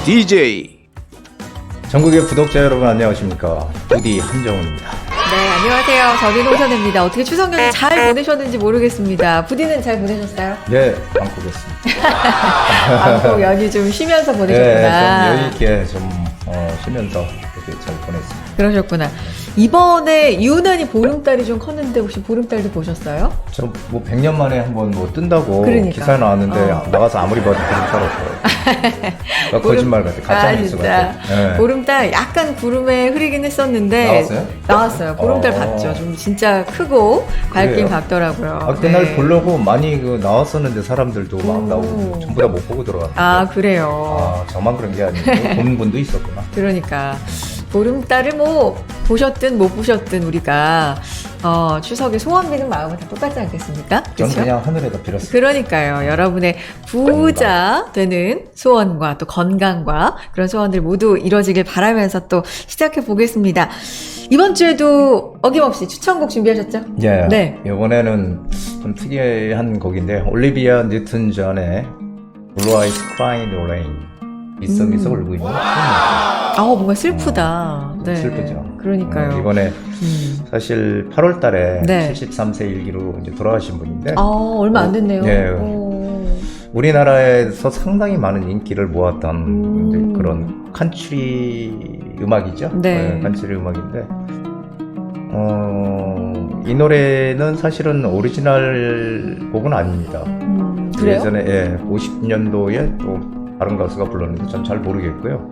DJ. 전국의 구독자 여러분 안녕하십니까. 부디 한정우입니다. 네, 안녕하세요. 저는 홍선혜입니다. 어떻게 추석 연휴 잘 보내셨는지 모르겠습니다. 부디는 잘 보내셨어요? 네, 방콕했습니다. 방콕 연휴 좀 쉬면서 보내셨구나. 네, 좀 여유있게 좀 쉬면서 이렇게 잘 보냈습니다. 그러셨구나. 이번에 유난히 보름달이 좀 컸는데 혹시 보름달도 보셨어요? 저 뭐 100년 만에 한번 뭐 뜬다고 그러니까. 기사 나왔는데 나가서 아무리 봐도 보름달 없어요. 거짓말 같아. 가짜 뉴스 같아. 네. 보름달 약간 구름에 흐리긴 했었는데 나왔어요? 나왔어요. 보름달 봤죠. 좀 진짜 크고 밝긴 그래요? 밝더라고요. 그날 네. 보려고 많이 나왔었는데 사람들도 막 나오고 전부 다 못 보고 들어갔는데. 아, 그래요. 저만 그런 게 아니고 본 분도 있었구나. 그러니까 보름달을 뭐 보셨든 못 보셨든 우리가 추석에 소원 비는 마음은 다 똑같지 않겠습니까? 전 그쵸? 그냥 하늘에다 빌었어요. 그러니까요. 여러분의 부자 되는 소원과 또 건강과 그런 소원들 모두 이루어지길 바라면서 또 시작해 보겠습니다. 이번 주에도 어김없이 추천곡 준비하셨죠? 예. 네. 이번에는 좀 특이한 곡인데 올리비아 뉴튼 존의 Blue Eyes Crying in the Rain. 이성에서 울고 있는 뭔가 슬프다. 네. 슬프죠. 그러니까요. 이번에 사실 8월 달에 네. 73세 일기로 이제 돌아가신 분인데 얼마 안 됐네요. 네. 오. 우리나라에서 상당히 많은 인기를 모았던 이제 그런 칸츄리 음악이죠. 네. 칸츄리 음악인데 이 노래는 사실은 오리지널 곡은 아닙니다. 그래요? 예전에 50년도에 또 다른 가수가 불렀는데 전 잘 모르겠고요.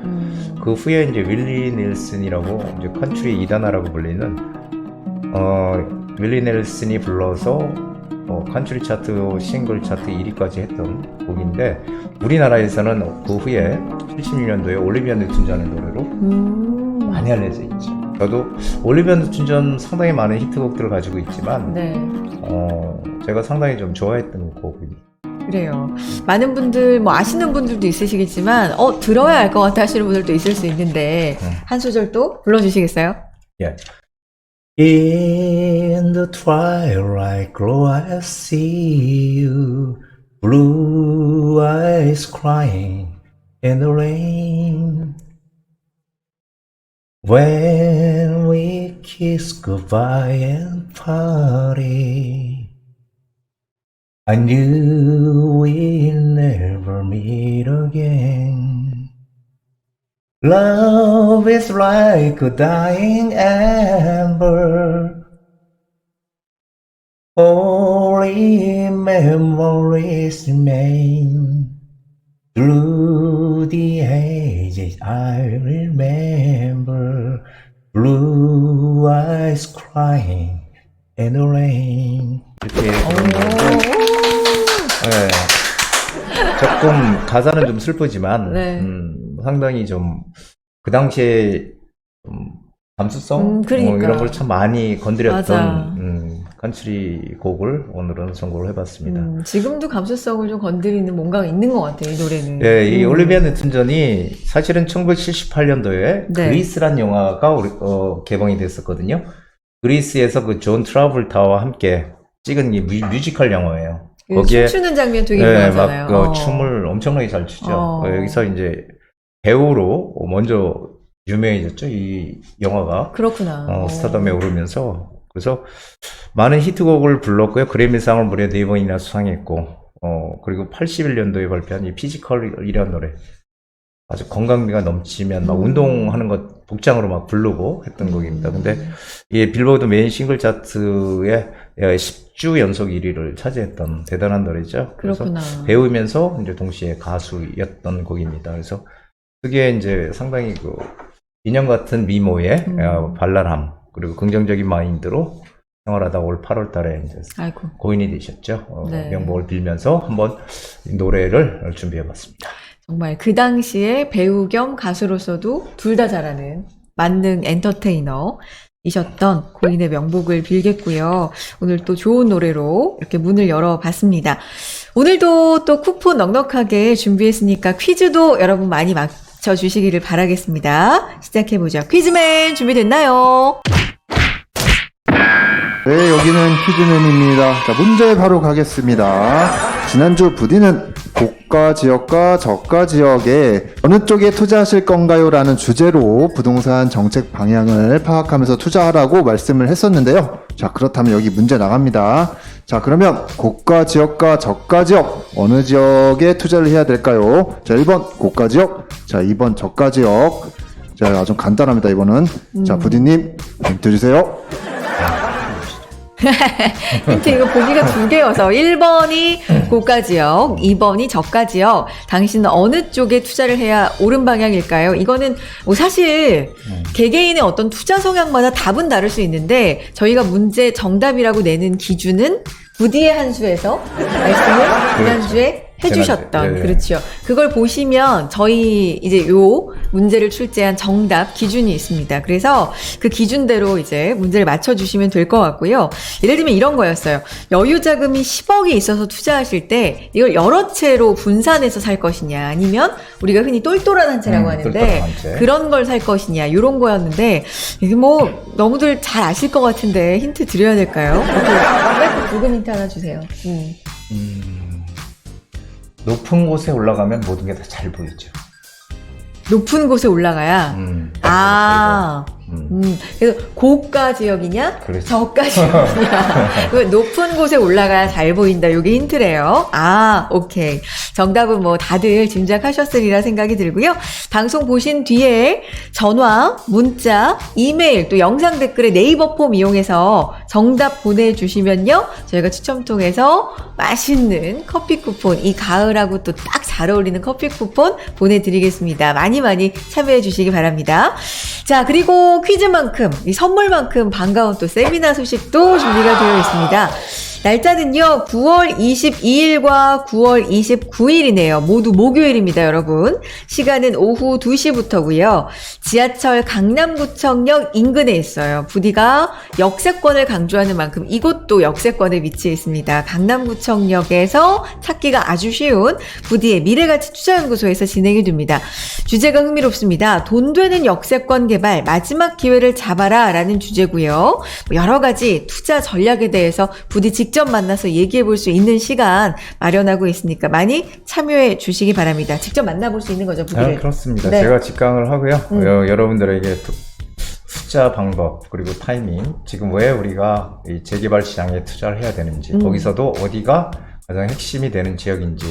그 후에 이제 윌리 닐슨이라고 이제 칸츄리 이단아라고 불리는 윌리 닐슨이 불러서 칸츄리 차트 싱글 차트 1위까지 했던 곡인데 우리나라에서는 그 후에 76년도에 올리비아 뉴튼 존의 노래로 많이 알려져 있죠. 저도 올리비아 뉴튼 존 상당히 많은 히트곡들을 가지고 있지만 네. 제가 상당히 좀 좋아했던 곡입니다. 그래요. 많은 분들, 아시는 분들도 있으시겠지만, 들어야 알 것 같아 하시는 분들도 있을 수 있는데, 한 소절 또 불러주시겠어요? 예. In the twilight glow I see you, blue eyes crying in the rain. When we kiss goodbye and party, I knew we'd never meet again. Love is like a dying ember, only memories remain. Through the ages I remember, blue eyes crying in the rain. 이렇게 네. 조금 가사는 좀 슬프지만 네. 상당히 좀 그 당시에 좀 감수성 그러니까. 이런 걸 참 많이 맞아. 건드렸던 칸츄리 곡을 오늘은 선곡을 해봤습니다. 지금도 감수성을 좀 건드리는 뭔가가 있는 것 같아요, 이 노래는. 네, 이 올리비아 뉴튼 존이 사실은 1978년도에 네. 그리스란 영화가 개봉이 됐었거든요. 그리스에서 그 존 트라볼타와 함께 찍은 이 뮤지컬 영화예요. 거기에 춤추는 장면 되게 네, 유명하잖아요. 막 춤을 엄청나게 잘 추죠. 여기서 이제 배우로 먼저 유명해졌죠. 이 영화가 그렇구나. 스타덤에 오르면서 그래서 많은 히트곡을 불렀고요. 그래미상을 무려 4번이나 수상했고 그리고 81년도에 발표한 이 피지컬이라는 노래 아주 건강미가 넘치면 막 운동하는 것 복장으로 막 부르고 했던 곡입니다. 근데 이 빌보드 메인 싱글 차트에 10주 연속 1위를 차지했던 대단한 노래죠. 그렇구나. 그래서 배우면서 이제 동시에 가수였던 곡입니다. 그래서 그게 이제 상당히 그 인형 같은 미모의 발랄함 그리고 긍정적인 마인드로 생활하다 올 8월 달에 이제 아이고. 고인이 되셨죠. 네. 명복을 빌면서 한번 이 노래를 준비해 봤습니다. 정말 그 당시에 배우 겸 가수로서도 둘 다 잘하는 만능 엔터테이너이셨던 고인의 명복을 빌겠고요. 오늘 또 좋은 노래로 이렇게 문을 열어봤습니다. 오늘도 또 쿠폰 넉넉하게 준비했으니까 퀴즈도 여러분 많이 맞춰주시기를 바라겠습니다. 시작해보죠. 퀴즈맨 준비됐나요? 네, 여기는 퀴즈맨입니다. 자, 문제 바로 가겠습니다. 지난주 부디는 곡 고가 지역과 저가 지역에 어느 쪽에 투자하실 건가요? 라는 주제로 부동산 정책 방향을 파악하면서 투자하라고 말씀을 했었는데요. 자, 그렇다면 여기 문제 나갑니다. 자, 그러면 고가 지역과 저가 지역 어느 지역에 투자를 해야 될까요? 자, 1번 고가 지역, 자, 2번 저가 지역. 자, 아주 간단합니다, 이번은. 자, 부디님 힌트 주세요. 힌트 이거 보기가 두 개여서 1번이 고가 지역, 2번이 저가 지역. 당신은 어느 쪽에 투자를 해야 옳은 방향일까요? 이거는 뭐 사실 개개인의 어떤 투자 성향마다 답은 다를 수 있는데 저희가 문제 정답이라고 내는 기준은 부디의 한 수에서 말씀을 지난주에 해주셨던 네. 그렇죠. 그걸 보시면 저희 이제 요 문제를 출제한 정답 기준이 있습니다. 그래서 그 기준대로 이제 문제를 맞춰주시면 될 것 같고요. 예를 들면 이런 거였어요. 여유 자금이 10억이 있어서 투자하실 때 이걸 여러 채로 분산해서 살 것이냐 아니면 우리가 흔히 똘똘한 한 채라고 하는데 똘똘한 한 채. 그런 걸 살 것이냐 이런 거였는데 이게 뭐 너무들 잘 아실 것 같은데 힌트 드려야 될까요? 짧고 굵은 힌트 하나 주세요. 높은 곳에 올라가면 모든 게 다 잘 보이죠. 높은 곳에 올라가야 그래서 고가 지역이냐 그렇죠. 저가 지역이냐 그 높은 곳에 올라가야 잘 보인다. 이게 힌트래요. 오케이. 정답은 뭐 다들 짐작하셨으리라 생각이 들고요. 방송 보신 뒤에 전화, 문자, 이메일 또 영상 댓글에 네이버 폼 이용해서 정답 보내주시면요 저희가 추첨 통해서 맛있는 커피 쿠폰, 이 가을하고 또 딱 잘 어울리는 커피 쿠폰 보내드리겠습니다. 많이 참여해 주시기 바랍니다. 자, 그리고 퀴즈만큼 이 선물만큼 반가운 또 세미나 소식도 준비가 되어 있습니다. 날짜는요 9월 22일과 9월 29일이네요. 모두 목요일입니다, 여러분. 시간은 오후 2시부터고요. 지하철 강남구청역 인근에 있어요. 부디가 역세권을 강조하는 만큼 이곳도 역세권에 위치해 있습니다. 강남구청역에서 찾기가 아주 쉬운 부디의 미래가치 투자연구소에서 진행이 됩니다. 주제가 흥미롭습니다. 돈 되는 역세권 개발 마지막 기회를 잡아라 라는 주제고요. 여러 가지 투자 전략에 대해서 부디 직접 만나서 얘기해 볼 수 있는 시간 마련하고 있으니까 많이 참여해 주시기 바랍니다. 직접 만나볼 수 있는 거죠, 부디를. 그렇습니다. 네. 제가 직강을 하고요. 여러분들에게 투자 방법 그리고 타이밍, 지금 왜 우리가 이 재개발 시장에 투자를 해야 되는지, 거기서도 어디가 가장 핵심이 되는 지역인지,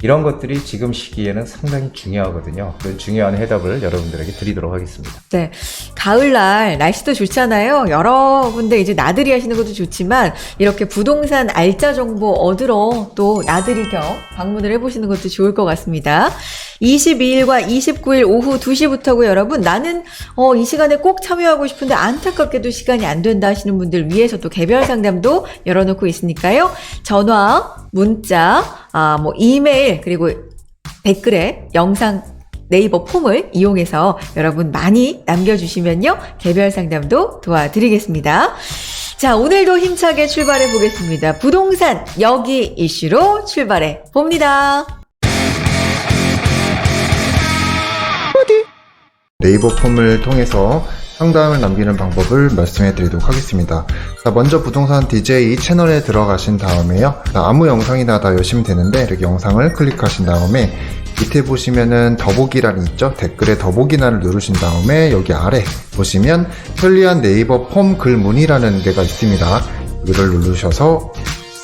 이런 것들이 지금 시기에는 상당히 중요하거든요. 그런 중요한 해답을 여러분들에게 드리도록 하겠습니다. 네. 가을날 날씨도 좋잖아요. 여러분들 이제 나들이 하시는 것도 좋지만 이렇게 부동산 알짜 정보 얻으러 또 나들이 겸 방문을 해보시는 것도 좋을 것 같습니다. 22일과 29일 오후 2시부터고 여러분, 나는 이 시간에 꼭 참여하고 싶은데 안타깝게도 시간이 안 된다 하시는 분들 위해서 또 개별 상담도 열어놓고 있으니까요. 전화, 문자, 뭐 이메일, 그리고 댓글에 영상 네이버 폼을 이용해서 여러분 많이 남겨주시면요 개별 상담도 도와드리겠습니다. 자, 오늘도 힘차게 출발해 보겠습니다. 부동산 여기 이슈로 출발해 봅니다. 네이버 폼을 통해서 상담을 남기는 방법을 말씀해 드리도록 하겠습니다. 자, 먼저 부동산 DJ 채널에 들어가신 다음에요. 아무 영상이나 다 여시면 되는데 이렇게 영상을 클릭하신 다음에 밑에 보시면은 더보기란이 있죠. 댓글에 더보기란을 누르신 다음에 여기 아래 보시면 편리한 네이버 폼 글문이라는 데가 있습니다. 여기를 누르셔서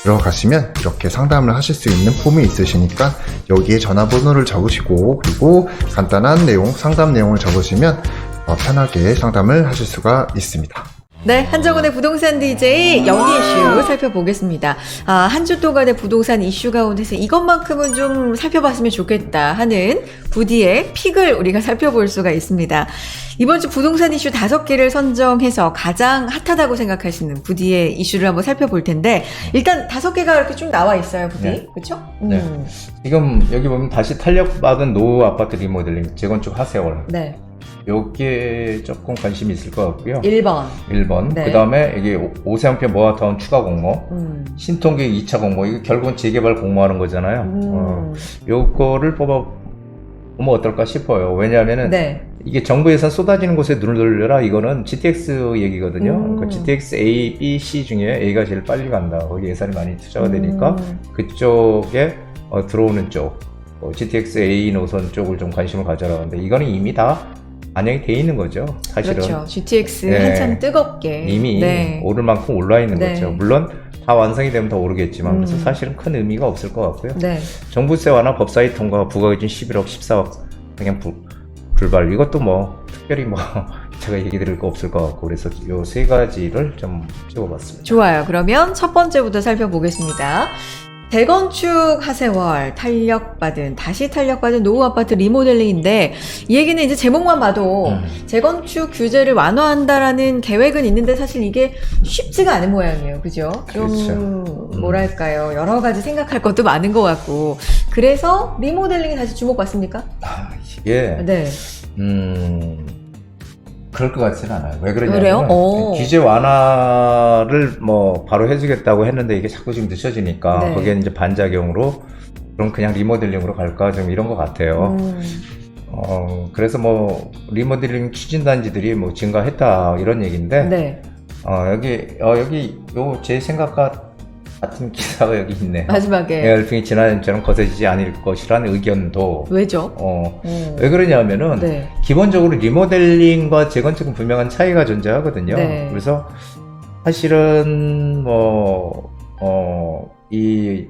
들어가시면 이렇게 상담을 하실 수 있는 폼이 있으시니까 여기에 전화번호를 적으시고 그리고 간단한 내용, 상담 내용을 적으시면 편하게 상담을 하실 수가 있습니다. 네, 한정훈의 부동산 DJ 여기 이슈 살펴보겠습니다. 한 주 동안의 부동산 이슈 가운데서 이것만큼은 좀 살펴봤으면 좋겠다 하는 부디의 픽을 우리가 살펴볼 수가 있습니다. 이번 주 부동산 이슈 5개를 선정해서 가장 핫하다고 생각하시는 부디의 이슈를 한번 살펴볼 텐데, 일단 5개가 이렇게 쭉 나와 있어요, 부디. 네. 그렇죠? 네. 지금 여기 보면 다시 탄력받은 노후 아파트 리모델링 재건축 하세월. 네. 여기에 조금 관심이 있을 것 같고요. 1번. 네. 그 다음에 이게 오세훈표 모아타운 추가 공모, 신통계획 2차 공모, 이거 결국은 재개발 공모하는 거잖아요. 요거를 뽑아보면 어떨까 싶어요. 왜냐하면은 네. 이게 정부 예산 쏟아지는 곳에 눈을 돌려라, 이거는 GTX 얘기거든요. 그러니까 GTX A, B, C 중에 A가 제일 빨리 간다. 거기 예산이 많이 투자가 되니까 그쪽에 들어오는 쪽. GTX A 노선 쪽을 좀 관심을 가져라 하는데 이거는 이미 다 반영이 돼 있는 거죠. 사실은 그렇죠. GTX 네. 한참 뜨겁게 이미 네. 오를 만큼 올라 있는 네. 거죠. 물론 다 완성이 되면 더 오르겠지만 그래서 사실은 큰 의미가 없을 것 같고요. 네. 정부세 완화 법사위 통과 부가기준 11억 14억 그냥 불발 이것도 뭐 특별히 뭐 제가 얘기 드릴 거 없을 것 같고 그래서 요 세 가지를 좀 찍어봤습니다. 좋아요. 그러면 첫 번째부터 살펴보겠습니다. 재건축 하세월 다시 탄력받은 노후 아파트 리모델링인데 이 얘기는 이제 제목만 봐도 재건축 규제를 완화한다라는 계획은 있는데 사실 이게 쉽지가 않은 모양이에요. 그죠? 좀 그렇죠. 뭐랄까요. 여러 가지 생각할 것도 많은 것 같고 그래서 리모델링이 다시 주목받습니까? 이게 네. 그럴 것 같지는 않아요. 왜 그래요? 그러냐면 오. 규제 완화를 뭐 바로 해주겠다고 했는데 이게 자꾸 지금 늦춰지니까 네. 거기에 이제 반작용으로 그럼 그냥 리모델링으로 갈까 좀 이런 것 같아요. 그래서 뭐 리모델링 추진단지들이 뭐 증가했다 이런 얘기인데 네. 여기 요 제 생각과 같은 기사가 여기 있네요. 마지막에 열풍이 지난해처럼 거세지지 않을 것이라는 의견도 왜죠? 왜 그러냐면은 네. 기본적으로 리모델링과 재건축은 분명한 차이가 존재하거든요. 네. 그래서 사실은 이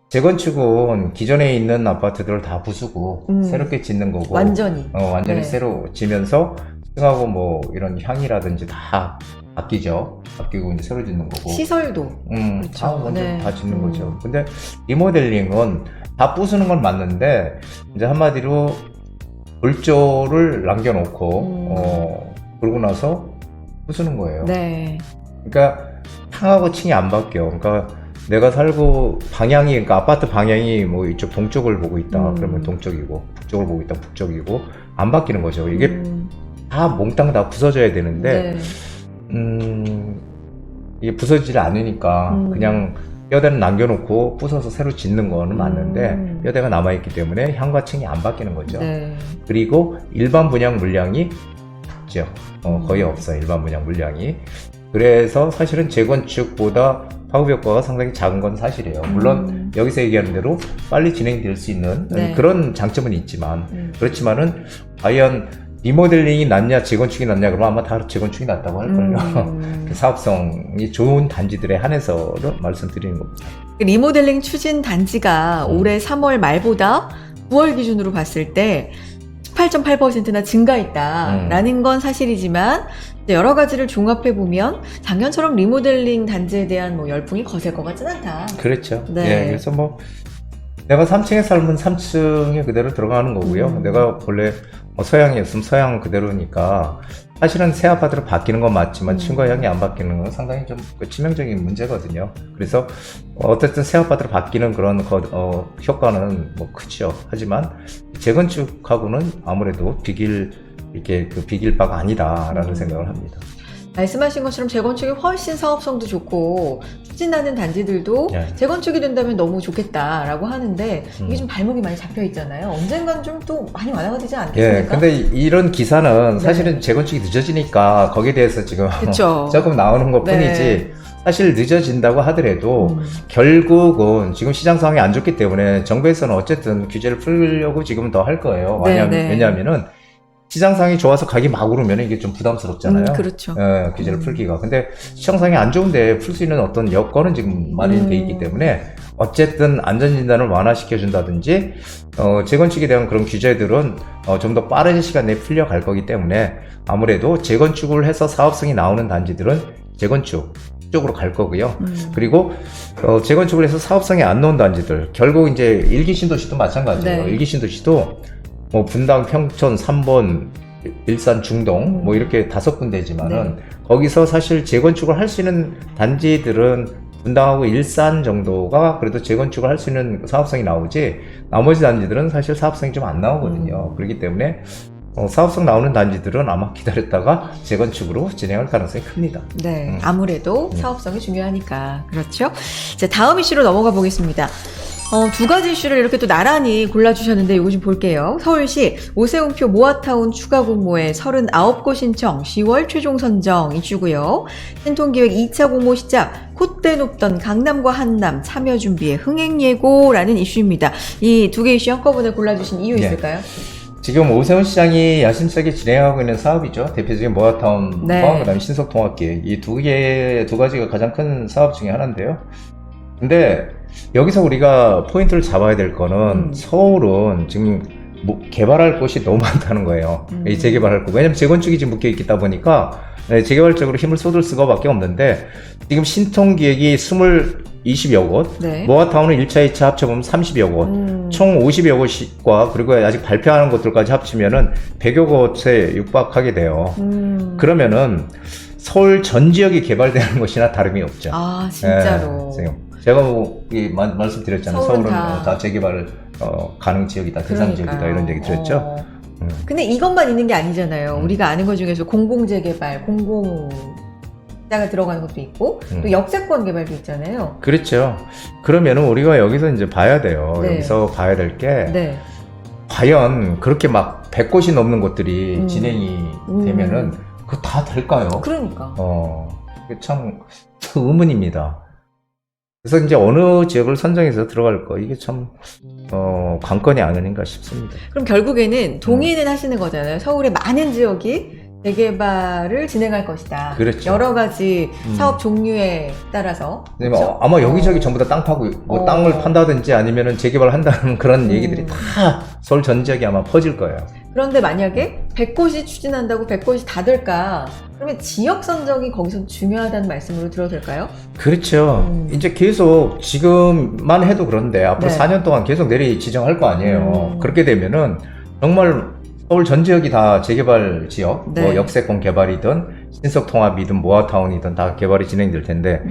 재건축은 기존에 있는 아파트들을 다 부수고 새롭게 짓는 거고 완전히 완전히 네. 새로 지면서 층하고 뭐 이런 향이라든지 다 바뀌죠. 바뀌고 이제 새로 짓는 거고 시설도 그렇죠. 다 완전 네. 다 짓는 거죠. 근데 리모델링은 다 부수는 건 맞는데 이제 한마디로 골조를 남겨놓고 그러고 나서 부수는 거예요. 네. 그러니까 탕하고 층이 안 바뀌어. 그러니까 내가 살고 방향이 그러니까 아파트 방향이 뭐 이쪽 동쪽을 보고 있다. 그러면 동쪽이고 북쪽을 보고 있다. 북쪽이고 안 바뀌는 거죠. 이게 다 몽땅 다 부서져야 되는데 네. 이게 부서지지 않으니까 그냥 뼈대는 남겨놓고 부숴서 새로 짓는 거는 맞는데 뼈대가 남아있기 때문에 향과 층이 안 바뀌는 거죠. 네. 그리고 일반 분양 물량이 없죠. 거의 없어요. 일반 분양 물량이. 그래서 사실은 재건축보다 파급 효과가 상당히 작은 건 사실이에요. 물론 여기서 얘기하는 대로 빨리 진행될 수 있는 네. 그런 장점은 있지만 그렇지만은 과연 리모델링이 낫냐 재건축이 낫냐 그러면 아마 다 재건축이 낫다고 할걸요. 사업성이 좋은 단지들에 한해서를 말씀드리는 겁니다. 리모델링 추진 단지가 올해 3월 말보다 9월 기준으로 봤을 때 18.8%나 증가했다라는 건 사실이지만 여러 가지를 종합해 보면 작년처럼 리모델링 단지에 대한 뭐 열풍이 거셀 것 같진 않다. 그렇죠. 네. 예, 그래서 뭐 내가 3층에 살면 3층에 그대로 들어가는 거고요. 내가 원래 서양이었으면 서양 그대로니까 사실은 새 아파트로 바뀌는 건 맞지만 층과 향이 안 바뀌는 건 상당히 좀 치명적인 문제거든요. 그래서 어쨌든 새 아파트로 바뀌는 그런 효과는 뭐 크죠. 하지만 재건축하고는 아무래도 비길 바가 아니다라는 생각을 합니다. 말씀하신 것처럼 재건축이 훨씬 사업성도 좋고 추진하는 단지들도 네. 재건축이 된다면 너무 좋겠다라고 하는데 이게 좀 발목이 많이 잡혀 있잖아요. 언젠간 좀 또 많이 완화가 되지 않겠습니까? 예, 근데 이런 기사는 사실은 재건축이 늦어지니까 거기에 대해서 지금 그쵸. 조금 나오는 것 뿐이지 네. 사실 늦어진다고 하더라도 결국은 지금 시장 상황이 안 좋기 때문에 정부에서는 어쨌든 규제를 풀려고 지금 더 할 거예요. 왜냐하면은 시장상이 좋아서 가기 막 오르면 이게 좀 부담스럽잖아요. 그렇죠. 예, 규제를 풀기가. 근데 시장상이 안 좋은데 풀 수 있는 어떤 여건은 지금 마련이 돼 있기 때문에 어쨌든 안전진단을 완화시켜준다든지 재건축에 대한 그런 규제들은 좀 더 빠른 시간 내에 풀려갈 거기 때문에 아무래도 재건축을 해서 사업성이 나오는 단지들은 재건축 쪽으로 갈 거고요. 그리고 재건축을 해서 사업성이 안 나온 단지들 결국 이제 일기 신도시도 마찬가지예요. 네. 일기 신도시도 뭐 분당, 평촌, 3번, 일산, 중동 뭐 이렇게 5군데지만은 거기서 사실 재건축을 할 수 있는 단지들은 분당하고 일산 정도가 그래도 재건축을 할 수 있는 사업성이 나오지 나머지 단지들은 사실 사업성이 좀 안 나오거든요. 그렇기 때문에 사업성 나오는 단지들은 아마 기다렸다가 재건축으로 진행할 가능성이 큽니다. 네, 아무래도 사업성이 중요하니까 그렇죠. 이제 다음 이슈로 넘어가 보겠습니다. 두 가지 이슈를 이렇게 또 나란히 골라주셨는데 이거 좀 볼게요. 서울시 오세훈표 모아타운 추가 공모에 39곳 신청 10월 최종 선정 이슈고요. 신통기획 2차 공모 시작, 콧대 높던 강남과 한남 참여 준비에 흥행 예고라는 이슈입니다. 이 두 개 이슈 한꺼번에 골라주신 이유 네. 있을까요? 지금 오세훈 시장이 야심차게 진행하고 있는 사업이죠. 대표적인 모아타운과 네. 그다음에 신속통합기획, 이 두 가지가 가장 큰 사업 중에 하나인데요. 근데 여기서 우리가 포인트를 잡아야 될 거는 서울은 지금 개발할 곳이 너무 많다는 거예요. 이 재개발할 곳. 왜냐면 재건축이 지금 묶여 있다 보니까 재개발적으로 힘을 쏟을 수가밖에 없는데, 지금 신통기획이 20여 곳, 네. 모아타운은 1차, 2차 합쳐보면 30여 곳, 총 50여 곳과 그리고 아직 발표하는 곳들까지 합치면은 100여 곳에 육박하게 돼요. 그러면은 서울 전 지역이 개발되는 것이나 다름이 없죠. 아, 진짜로. 네, 제가 말씀드렸잖아요. 서울은 서울은 다 다 재개발 가능 지역이다, 대상 지역이다, 그러니까요. 이런 얘기 드렸죠. 근데 이것만 있는 게 아니잖아요. 우리가 아는 것 중에서 공공재개발, 공공자가 들어가는 것도 있고, 또 역세권 개발도 있잖아요. 그렇죠. 그러면은 우리가 여기서 이제 봐야 돼요. 네. 여기서 봐야 될 게, 네. 과연 그렇게 막 100곳이 넘는 곳들이 진행이 되면은 그거 다 될까요? 그러니까. 이게 참 의문입니다. 그래서 이제 어느 지역을 선정해서 들어갈 거, 이게 참 관건이 아닌가 싶습니다. 그럼 결국에는 동의는 하시는 거잖아요. 서울의 많은 지역이 재개발을 진행할 것이다. 그렇죠. 여러 가지 사업 종류에 따라서. 근데 그렇죠? 아마 여기저기 전부 다 땅 파고, 뭐 땅을 판다든지 아니면은 재개발 한다는 그런 얘기들이 다 서울 전 지역에 아마 퍼질 거예요. 그런데 만약에 100곳이 추진한다고 100곳이 다 될까? 그러면 지역 선정이 거기서 중요하다는 말씀으로 들어도 될까요? 그렇죠. 이제 계속 지금만 해도 그런데 앞으로 네. 4년 동안 계속 내리 지정할 거 아니에요. 그렇게 되면은 정말 서울 전 지역이 다 재개발 지역, 네. 뭐 역세권 개발이든 신속통합이든 모아타운이든 다 개발이 진행될 텐데,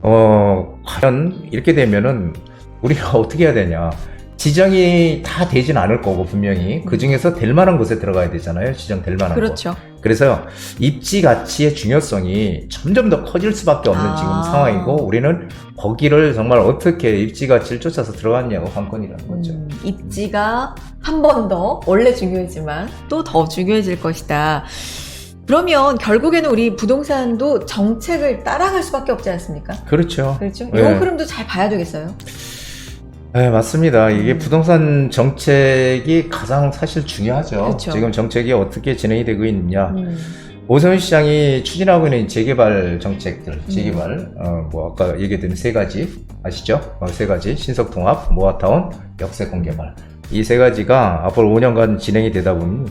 과연 이렇게 되면은 우리가 어떻게 해야 되냐. 지정이 다 되진 않을 거고, 분명히. 그 중에서 될 만한 곳에 들어가야 되잖아요. 지정될 만한 곳. 그렇죠. 그래서 입지 가치의 중요성이 점점 더 커질 수밖에 없는 지금 상황이고, 우리는 거기를 정말 어떻게 입지 가치를 쫓아서 들어갔냐고 관건이라는 거죠. 입지가 한 번 더 원래 중요했지만 또 더 중요해질 것이다. 그러면 결국에는 우리 부동산도 정책을 따라갈 수밖에 없지 않습니까? 그렇죠. 그렇죠. 이 네. 흐름도 잘 봐야 되겠어요. 네, 맞습니다. 이게 부동산 정책이 가장 사실 중요하죠. 그렇죠. 지금 정책이 어떻게 진행이 되고 있느냐. 오세훈 시장이 추진하고 있는 재개발 정책들, 재개발, 뭐 아까 얘기했던 세 가지 아시죠? 세 가지, 신속통합, 모아타운, 역세권 개발. 이 세 가지가 앞으로 5년간 진행이 되다 보면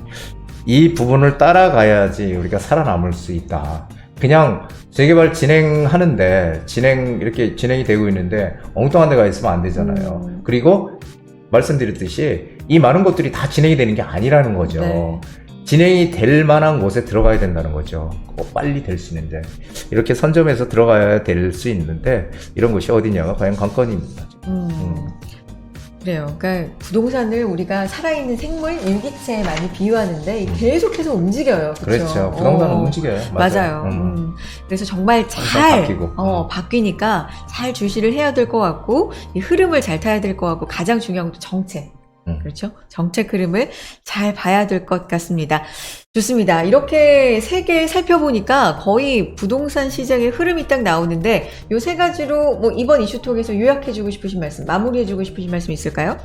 이 부분을 따라가야지 우리가 살아남을 수 있다. 그냥 재개발 진행하는데 이렇게 진행이 되고 있는데 엉뚱한 데가 있으면 안 되잖아요. 그리고 말씀드렸듯이 이 많은 것들이 다 진행이 되는 게 아니라는 거죠. 네. 진행이 될 만한 곳에 들어가야 된다는 거죠. 빨리 될 수 있는데 이렇게 선점해서 들어가야 될 수 있는데 이런 곳이 어디냐가 과연 관건입니다. 그래요. 그러니까 부동산을 우리가 살아있는 생물, 일기체에 많이 비유하는데 계속해서 움직여요. 그렇죠? 그렇죠. 부동산은 움직여요. 맞아요. 그래서 정말 잘 바뀌고. 바뀌니까 잘 주시를 해야 될 것 같고 이 흐름을 잘 타야 될 것 같고 가장 중요한 것도 정책. 그렇죠? 정책 흐름을 잘 봐야 될 것 같습니다. 좋습니다. 이렇게 세 개 살펴보니까 거의 부동산 시장의 흐름이 딱 나오는데 요 세 가지로 뭐 이번 이슈톡에서 요약해주고 싶으신 말씀, 마무리해주고 싶으신 말씀 있을까요?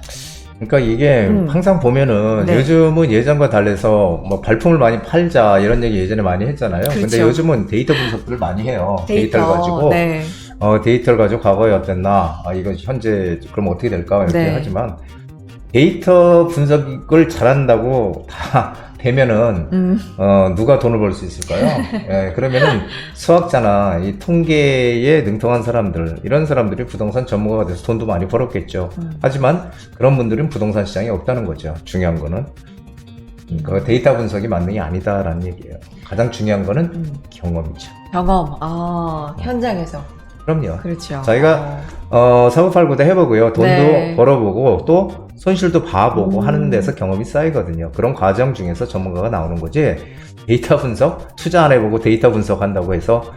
그러니까 이게 항상 보면은 네. 요즘은 예전과 달라서 뭐 발품을 많이 팔자 이런 얘기 예전에 많이 했잖아요. 그렇죠. 근데 요즘은 데이터 분석들을 많이 해요. 데이터를 가지고 네. 데이터를 가지고 과거에 어땠나, 이거 현재 그럼 어떻게 될까 이렇게 네. 하지만 데이터 분석을 잘한다고 다 되면은 누가 돈을 벌 수 있을까요? 예, 그러면은 수학자나 이 통계에 능통한 사람들, 이런 사람들이 부동산 전문가가 돼서 돈도 많이 벌었겠죠. 하지만 그런 분들은 부동산 시장에 없다는 거죠. 중요한 거는 그 데이터 분석이 맞는 게 아니다라는 얘기예요. 가장 중요한 거는 경험이죠. 경험, 현장에서. 그럼요. 그렇죠. 저희가 사고 팔고도 해보고요. 돈도 네. 벌어보고 또 손실도 봐보고 하는 데서 경험이 쌓이거든요. 그런 과정 중에서 전문가가 나오는 거지, 데이터 분석, 투자 안 해보고 데이터 분석한다고 해서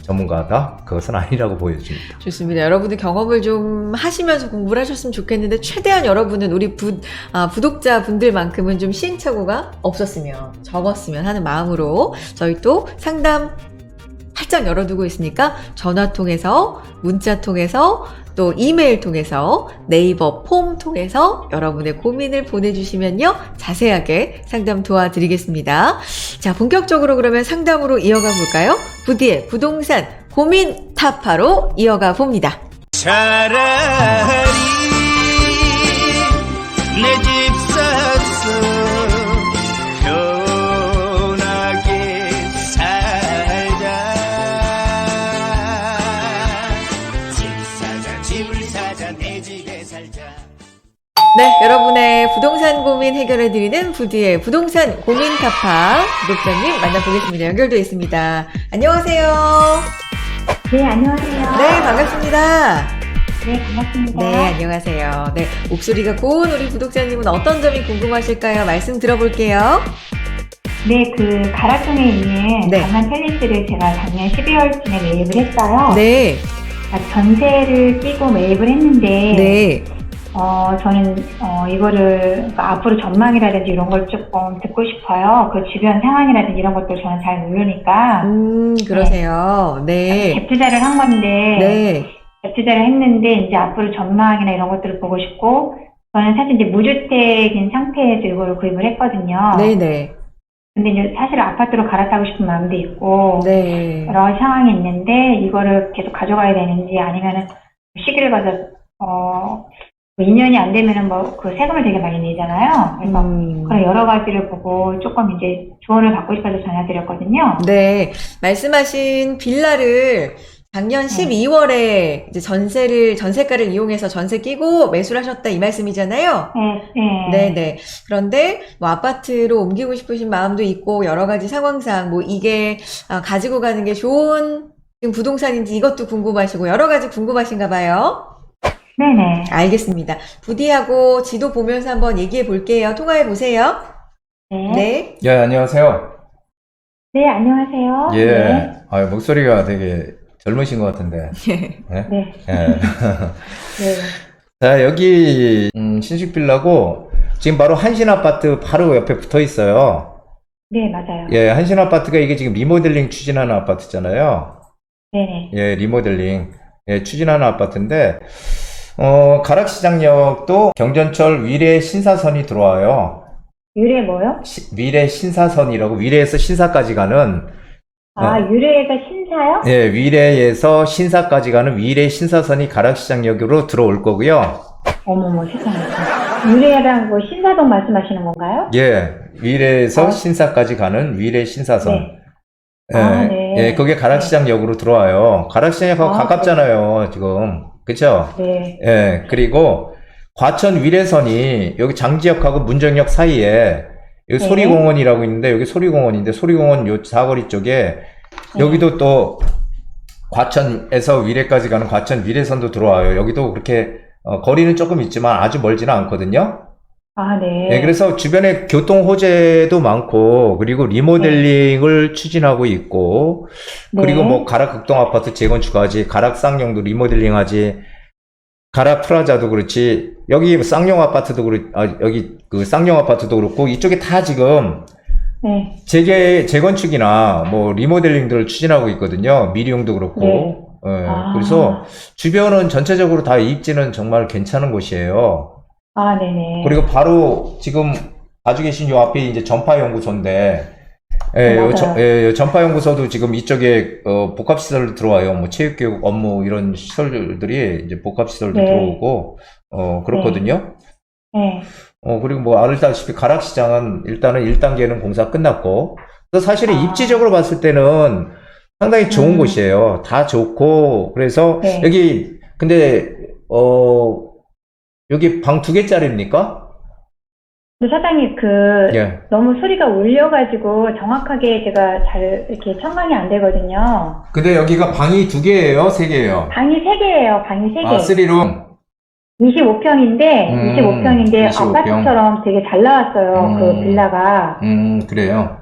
전문가다? 그것은 아니라고 보여집니다. 좋습니다. 여러분들 경험을 좀 하시면서 공부를 하셨으면 좋겠는데, 최대한 여러분은 우리 구독자분들만큼은 좀 시행착오가 없었으면, 적었으면 하는 마음으로 저희 또 상담 활짝 열어두고 있으니까 전화 통해서, 문자 통해서, 또 이메일 통해서, 네이버 폼 통해서 여러분의 고민을 보내주시면요, 자세하게 상담 도와드리겠습니다. 자, 본격적으로 그러면 상담으로 이어가 볼까요? 부디의 부동산 고민 타파로 이어가 봅니다. 차라리 내 집 사서 편하게 살자. 집을 사자 내 집에 살자. 네, 여러분의 부동산 고민 해결해드리는 부디의 부동산 고민 타파 구독자님 만나보겠습니다. 연결되어 있습니다. 안녕하세요. 네, 안녕하세요. 네, 반갑습니다. 네, 반갑습니다. 네, 안녕하세요. 네, 목소리가 고운 우리 구독자님은 어떤 점이 궁금하실까요? 말씀 들어볼게요. 네, 그 가락동에 있는 네. 강남 팰리스를 제가 작년 12월쯤에 매입을 했어요. 네, 전세를 끼고 매입을 했는데, 네, 저는 이거를 그러니까 앞으로 전망이라든지 이런 걸 조금 듣고 싶어요. 그 주변 상황이라든지 이런 것도 저는 잘 모르니까 그러세요. 네, 갭투자를 한 건데, 네, 갭투자를 했는데 이제 앞으로 전망이나 이런 것들을 보고 싶고, 저는 사실 이제 무주택인 상태에서 이거를 구입을 했거든요. 네, 네, 근데 이제 사실 아파트로 갈아타고 싶은 마음도 있고, 네. 여러 상황이 있는데, 이거를 계속 가져가야 되는지, 아니면은, 시기를 봐서, 2년이 안 되면은 그 세금을 되게 많이 내잖아요. 그래서, 그런 여러 가지를 보고 조금 이제 조언을 받고 싶어서 전화드렸거든요. 네, 말씀하신 빌라를 작년 12월에 이제 전세가를 이용해서 전세 끼고 매수를 하셨다 이 말씀이잖아요. 네. 네네. 그런데 뭐 아파트로 옮기고 싶으신 마음도 있고 여러 가지 상황상 뭐 이게 가지고 가는 게 좋은 지금 부동산인지 이것도 궁금하시고 여러 가지 궁금하신가 봐요. 네네. 알겠습니다. 부디하고 지도 보면서 한번 얘기해 볼게요. 통화해 보세요. 네. 네. 예, 안녕하세요. 네, 안녕하세요. 예. 네. 목소리가 되게 젊으신 것 같은데. 예? 네. 예. 네. 자, 여기, 신식 빌라고, 지금 바로 한신 아파트 바로 옆에 붙어 있어요. 네, 맞아요. 예, 한신 아파트가 이게 지금 리모델링 추진하는 아파트잖아요. 네네. 예, 리모델링. 예, 추진하는 아파트인데, 가락시장역도 경전철 위례 신사선이 들어와요. 유래 뭐요? 위례 신사선이라고, 위례에서 신사까지 가는, 유래가 신사요? 예, 위례에서 신사까지 가는 위례 신사선이 가락시장역으로 들어올 거고요. 어머머, 세상에. 유래랑 뭐 신사동 말씀하시는 건가요? 예, 위례에서 신사까지 가는 위례 신사선. 네. 예, 네. 예, 그게 가락시장역으로 들어와요. 가락시장역하고 아, 가깝잖아요, 지금. 그쵸? 네. 예, 그리고 과천 위례선이 여기 장지역하고 문정역 사이에 여기 네. 소리공원이라고 있는데 여기 소리공원인데 소리공원 요 사거리 쪽에 여기도 또 과천에서 위례까지 가는 과천 위례선도 들어와요. 여기도 그렇게 거리는 조금 있지만 아주 멀지는 않거든요. 네. 네, 그래서 주변에 교통 호재도 많고 그리고 리모델링을 추진하고 있고 그리고 네. 뭐 가락 극동 아파트 재건축하지, 가락 쌍용도 리모델링하지, 가락 프라자도 그렇지, 여기 쌍용 아파트도 여기 그 쌍용 아파트도 그렇고 이쪽에 다 지금 네. 재건축이나 뭐 리모델링들을 추진하고 있거든요. 미리용도 그렇고. 네. 예, 그래서 주변은 전체적으로 다 입지는 정말 괜찮은 곳이에요. 네네. 그리고 바로 지금 가지고 계신 요 앞에 이제 전파연구소인데, 맞아요. 전파연구소도 지금 이쪽에 복합시설 들어와요. 뭐 체육교육 업무 이런 시설들이 이제 복합시설도 네. 들어오고 그렇거든요. 네. 그리고 뭐 알다시피 가락시장은 일단은 1단계는 공사 끝났고, 그래서 사실은 입지적으로 봤을 때는 상당히 좋은 곳이에요. 다 좋고, 그래서 네. 여기 근데 여기 방 2개짜리입니까? 근데 사장님, 예. 너무 소리가 울려가지고 정확하게 제가 잘 이렇게 청강이 안 되거든요. 근데 여기가 방이 2개예요? 3개예요? 방이 3개예요, 방이 3개. 3룸. 25평인데, 25평인데 25평. 아파트처럼 되게 잘 나왔어요. 그 빌라가. 그래요.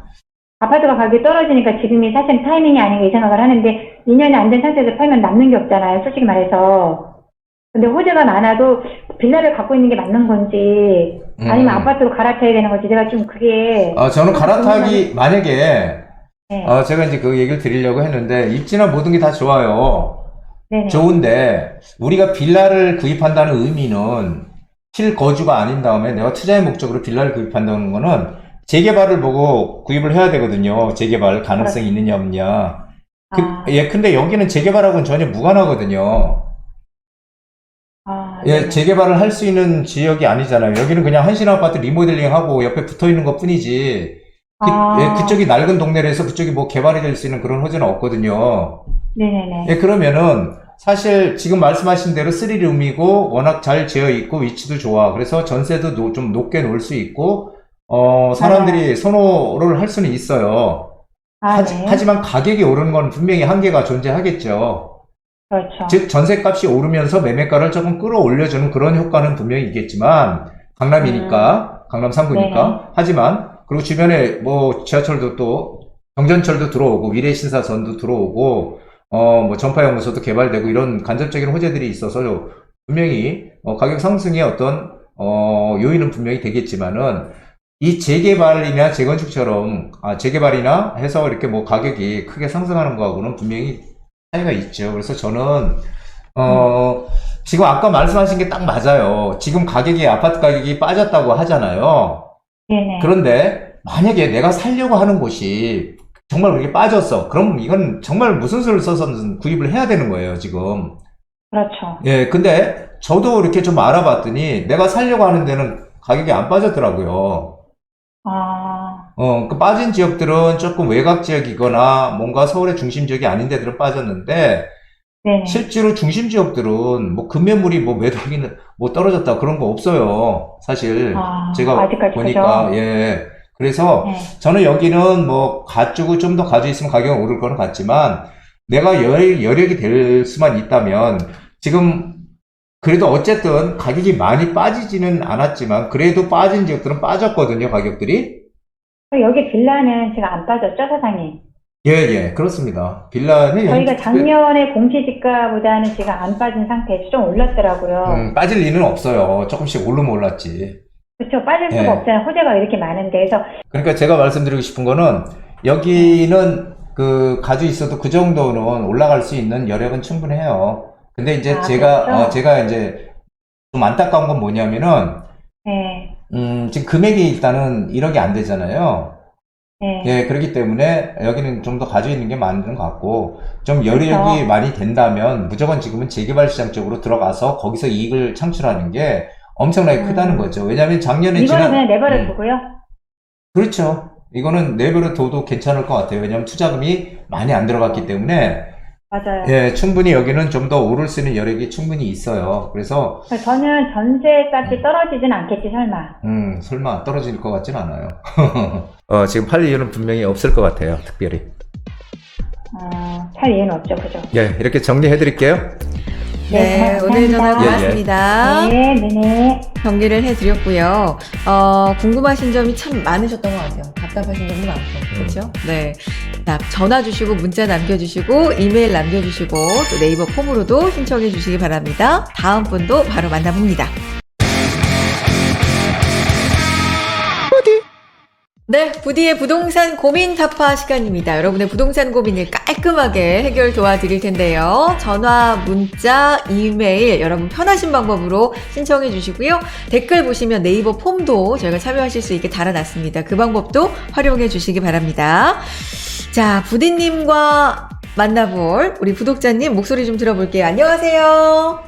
아파트가 가격이 떨어지니까 지금이 사실 타이밍이 아닌가 이 생각을 하는데 2년이 안 된 상태에서 팔면 남는 게 없잖아요. 솔직히 말해서. 근데 호재가 많아도 빌라를 갖고 있는 게 맞는 건지 아니면 아파트로 갈아타야 되는 건지 제가 좀 그게 저는 갈아타기, 만약에, 네. 제가 이제 그 얘기를 드리려고 했는데, 입지나 모든 게 다 좋아요. 네네. 좋은데, 우리가 빌라를 구입한다는 의미는 실거주가 아닌 다음에 내가 투자의 목적으로 빌라를 구입한다는 거는 재개발을 보고 구입을 해야 되거든요. 재개발 가능성이 있느냐, 없느냐. 근데 여기는 재개발하고는 전혀 무관하거든요. 예, 네네. 재개발을 할 수 있는 지역이 아니잖아요. 여기는 그냥 한신 아파트 리모델링하고 옆에 붙어 있는 것 뿐이지. 그쪽이 낡은 동네라서 그쪽이 뭐 개발이 될 수 있는 그런 호재는 없거든요. 네네네. 예, 그러면은 사실 지금 말씀하신 대로 3룸이고 워낙 잘 지어 있고 위치도 좋아. 그래서 전세도 좀 높게 놓을 수 있고, 사람들이 선호를 할 수는 있어요. 네. 하지만 가격이 오르는 건 분명히 한계가 존재하겠죠. 그렇죠. 즉 전세값이 오르면서 매매가를 조금 끌어올려주는 그런 효과는 분명히 있겠지만 강남이니까 강남 3구니까 네네. 하지만 그리고 주변에 뭐 지하철도 또 경전철도 들어오고 미래신사선도 들어오고 뭐 전파연구소도 개발되고 이런 간접적인 호재들이 있어서 분명히 가격 상승의 어떤 요인은 분명히 되겠지만은 이 재개발이나 재건축처럼 재개발이나 해서 이렇게 뭐 가격이 크게 상승하는 거하고는 분명히 차이가 있죠. 그래서 저는 지금 아까 말씀하신 게 딱 맞아요. 지금 가격이 아파트 가격이 빠졌다고 하잖아요. 네네. 그런데 만약에 내가 살려고 하는 곳이 정말 그렇게 빠졌어. 그럼 이건 정말 무슨 수를 써서는 구입을 해야 되는 거예요, 지금. 그렇죠. 예, 근데 저도 이렇게 좀 알아봤더니 내가 살려고 하는 데는 가격이 안 빠졌더라고요. 그 빠진 지역들은 조금 외곽 지역이거나 뭔가 서울의 중심 지역이 아닌 데들은 빠졌는데, 네네. 실제로 중심 지역들은 뭐 급매물이 뭐 매도하기는 뭐 떨어졌다 그런 거 없어요. 사실 제가 아직까지 보니까 그죠? 예. 그래서 네. 저는 여기는 뭐 가지고 좀 더 가지고 있으면 가격은 오를 거는 같지만 내가 여력이 될 수만 있다면 지금 그래도 어쨌든 가격이 많이 빠지지는 않았지만 그래도 빠진 지역들은 빠졌거든요, 가격들이. 여기 빌라는 제가 안 빠졌죠, 사장님? 예, 그렇습니다. 빌라는 저희가 작년에 공시지가보다는 지금 안 빠진 상태에서 좀 올랐더라고요. 빠질 리는 없어요. 조금씩 오르면 올랐지. 그렇죠. 빠질 수가 예. 없잖아요. 호재가 이렇게 많은데. 그래서 그러니까 제가 말씀드리고 싶은 거는 여기는 그 가지고 있어도 그 정도는 올라갈 수 있는 여력은 충분해요. 근데 이제 그렇죠? 제가 이제 좀 안타까운 건 뭐냐면은 네. 지금 금액이 일단은 1억이 안 되잖아요. 네. 예, 그렇기 때문에 여기는 좀 더 가지고 있는 게 맞는 것 같고, 좀 여력이 그렇죠. 많이 된다면 무조건 지금은 재개발 시장 쪽으로 들어가서 거기서 이익을 창출하는 게 엄청나게 크다는 거죠. 왜냐하면 작년에 이거는 그냥 내버려 두고요. 그렇죠. 이거는 내버려 둬도 괜찮을 것 같아요. 왜냐하면 투자금이 많이 안 들어갔기 때문에 맞아요. 예, 충분히 여기는 좀 더 오를 수 있는 여력이 충분히 있어요. 그래서 저는 전세값이 떨어지진 않겠지, 설마. 설마 떨어질 것 같진 않아요. 지금 팔 이유는 분명히 없을 것 같아요. 특별히. 살 이유는 없죠, 그죠? 예, 이렇게 정리해 드릴게요. 네, 정말 오늘 전화 감사합니다. 고맙습니다. 네네. 정리를 해드렸고요. 궁금하신 점이 참 많으셨던 것 같아요. 답답하신 점도 많고, 그렇죠? 네. 자, 전화 주시고, 문자 남겨주시고, 이메일 남겨주시고, 또 네이버 폼으로도 신청해 주시기 바랍니다. 다음 분도 바로 만나봅니다. 네, 부디의 부동산 고민 타파 시간입니다. 여러분의 부동산 고민을 깔끔하게 해결 도와드릴 텐데요. 전화, 문자, 이메일 여러분 편하신 방법으로 신청해 주시고요. 댓글 보시면 네이버 폼도 저희가 참여하실 수 있게 달아놨습니다. 그 방법도 활용해 주시기 바랍니다. 자, 부디님과 만나볼 우리 구독자님 목소리 좀 들어볼게요. 안녕하세요.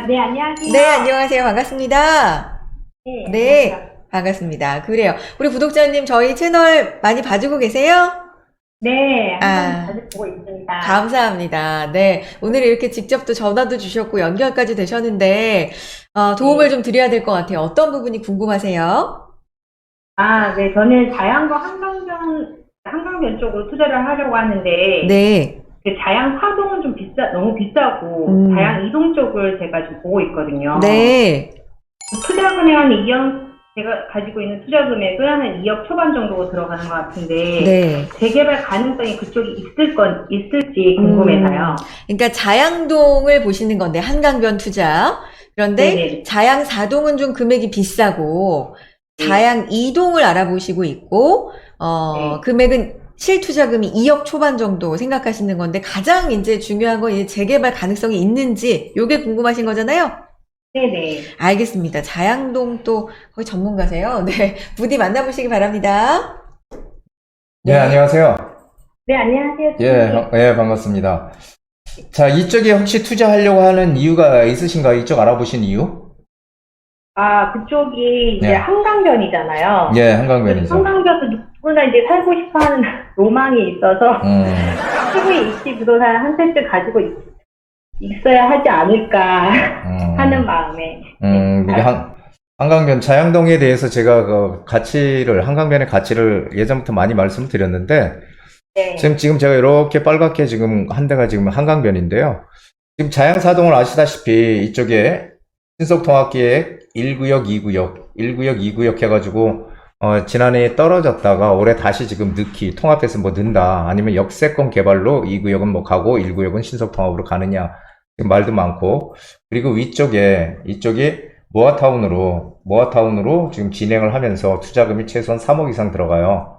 네, 안녕하세요. 네, 안녕하세요. 반갑습니다. 네. 반갑습니다. 그래요. 우리 구독자님 저희 채널 많이 봐주고 계세요? 네, 아. 항상 자주 보고 있습니다. 감사합니다. 네. 오늘 이렇게 직접 또 전화도 주셨고 연결까지 되셨는데, 도움을 좀 드려야 될 것 같아요. 어떤 부분이 궁금하세요? 네, 저는 자양구 한강변 쪽으로 투자를 하려고 하는데, 네. 자양 사동은 좀 너무 비싸고, 자양 이동 쪽을 제가 좀 보고 있거든요. 네. 투자 금액은 2억, 제가 가지고 있는 투자 금액은 한 2억 초반 정도 들어가는 것 같은데, 네. 재개발 가능성이 그쪽이 있을지 궁금해서요. 그러니까 자양동을 보시는 건데, 한강변 투자. 그런데 네네. 자양 4동은 좀 금액이 비싸고, 자양 2동을 알아보시고 있고, 네. 금액은 실투자금이 2억 초반 정도 생각하시는 건데, 가장 이제 중요한 건 이제 재개발 가능성이 있는지, 요게 궁금하신 거잖아요? 네네. 알겠습니다. 자양동 또 거의 전문가세요. 네. 부디 만나보시기 바랍니다. 네, 안녕하세요. 네, 안녕하세요. 예, 반갑습니다. 자, 이쪽에 혹시 투자하려고 하는 이유가 있으신가요? 이쪽 알아보신 이유? 그쪽이 이제 네. 한강변이잖아요. 예, 한강변이죠. 한강변에서 누구나 이제 살고 싶어 하는 로망이 있어서, 최고의 입지 부동산 한 세트 가지고 있어야 하지 않을까 하는 마음에. 이게 한강변 자양동에 대해서 제가 한강변의 가치를 예전부터 많이 말씀을 드렸는데, 네. 지금 제가 이렇게 빨갛게 지금 한 대가 지금 한강변인데요. 지금 자양사동을 아시다시피 이쪽에 신속통합기획 1구역, 2구역 해가지고, 지난해에 떨어졌다가 올해 다시 지금 통합해서 뭐 넣는다. 아니면 역세권 개발로 2구역은 뭐 가고 1구역은 신속통합으로 가느냐. 지금 말도 많고. 그리고 이쪽이 모아타운으로 지금 진행을 하면서 투자금이 최소한 3억 이상 들어가요.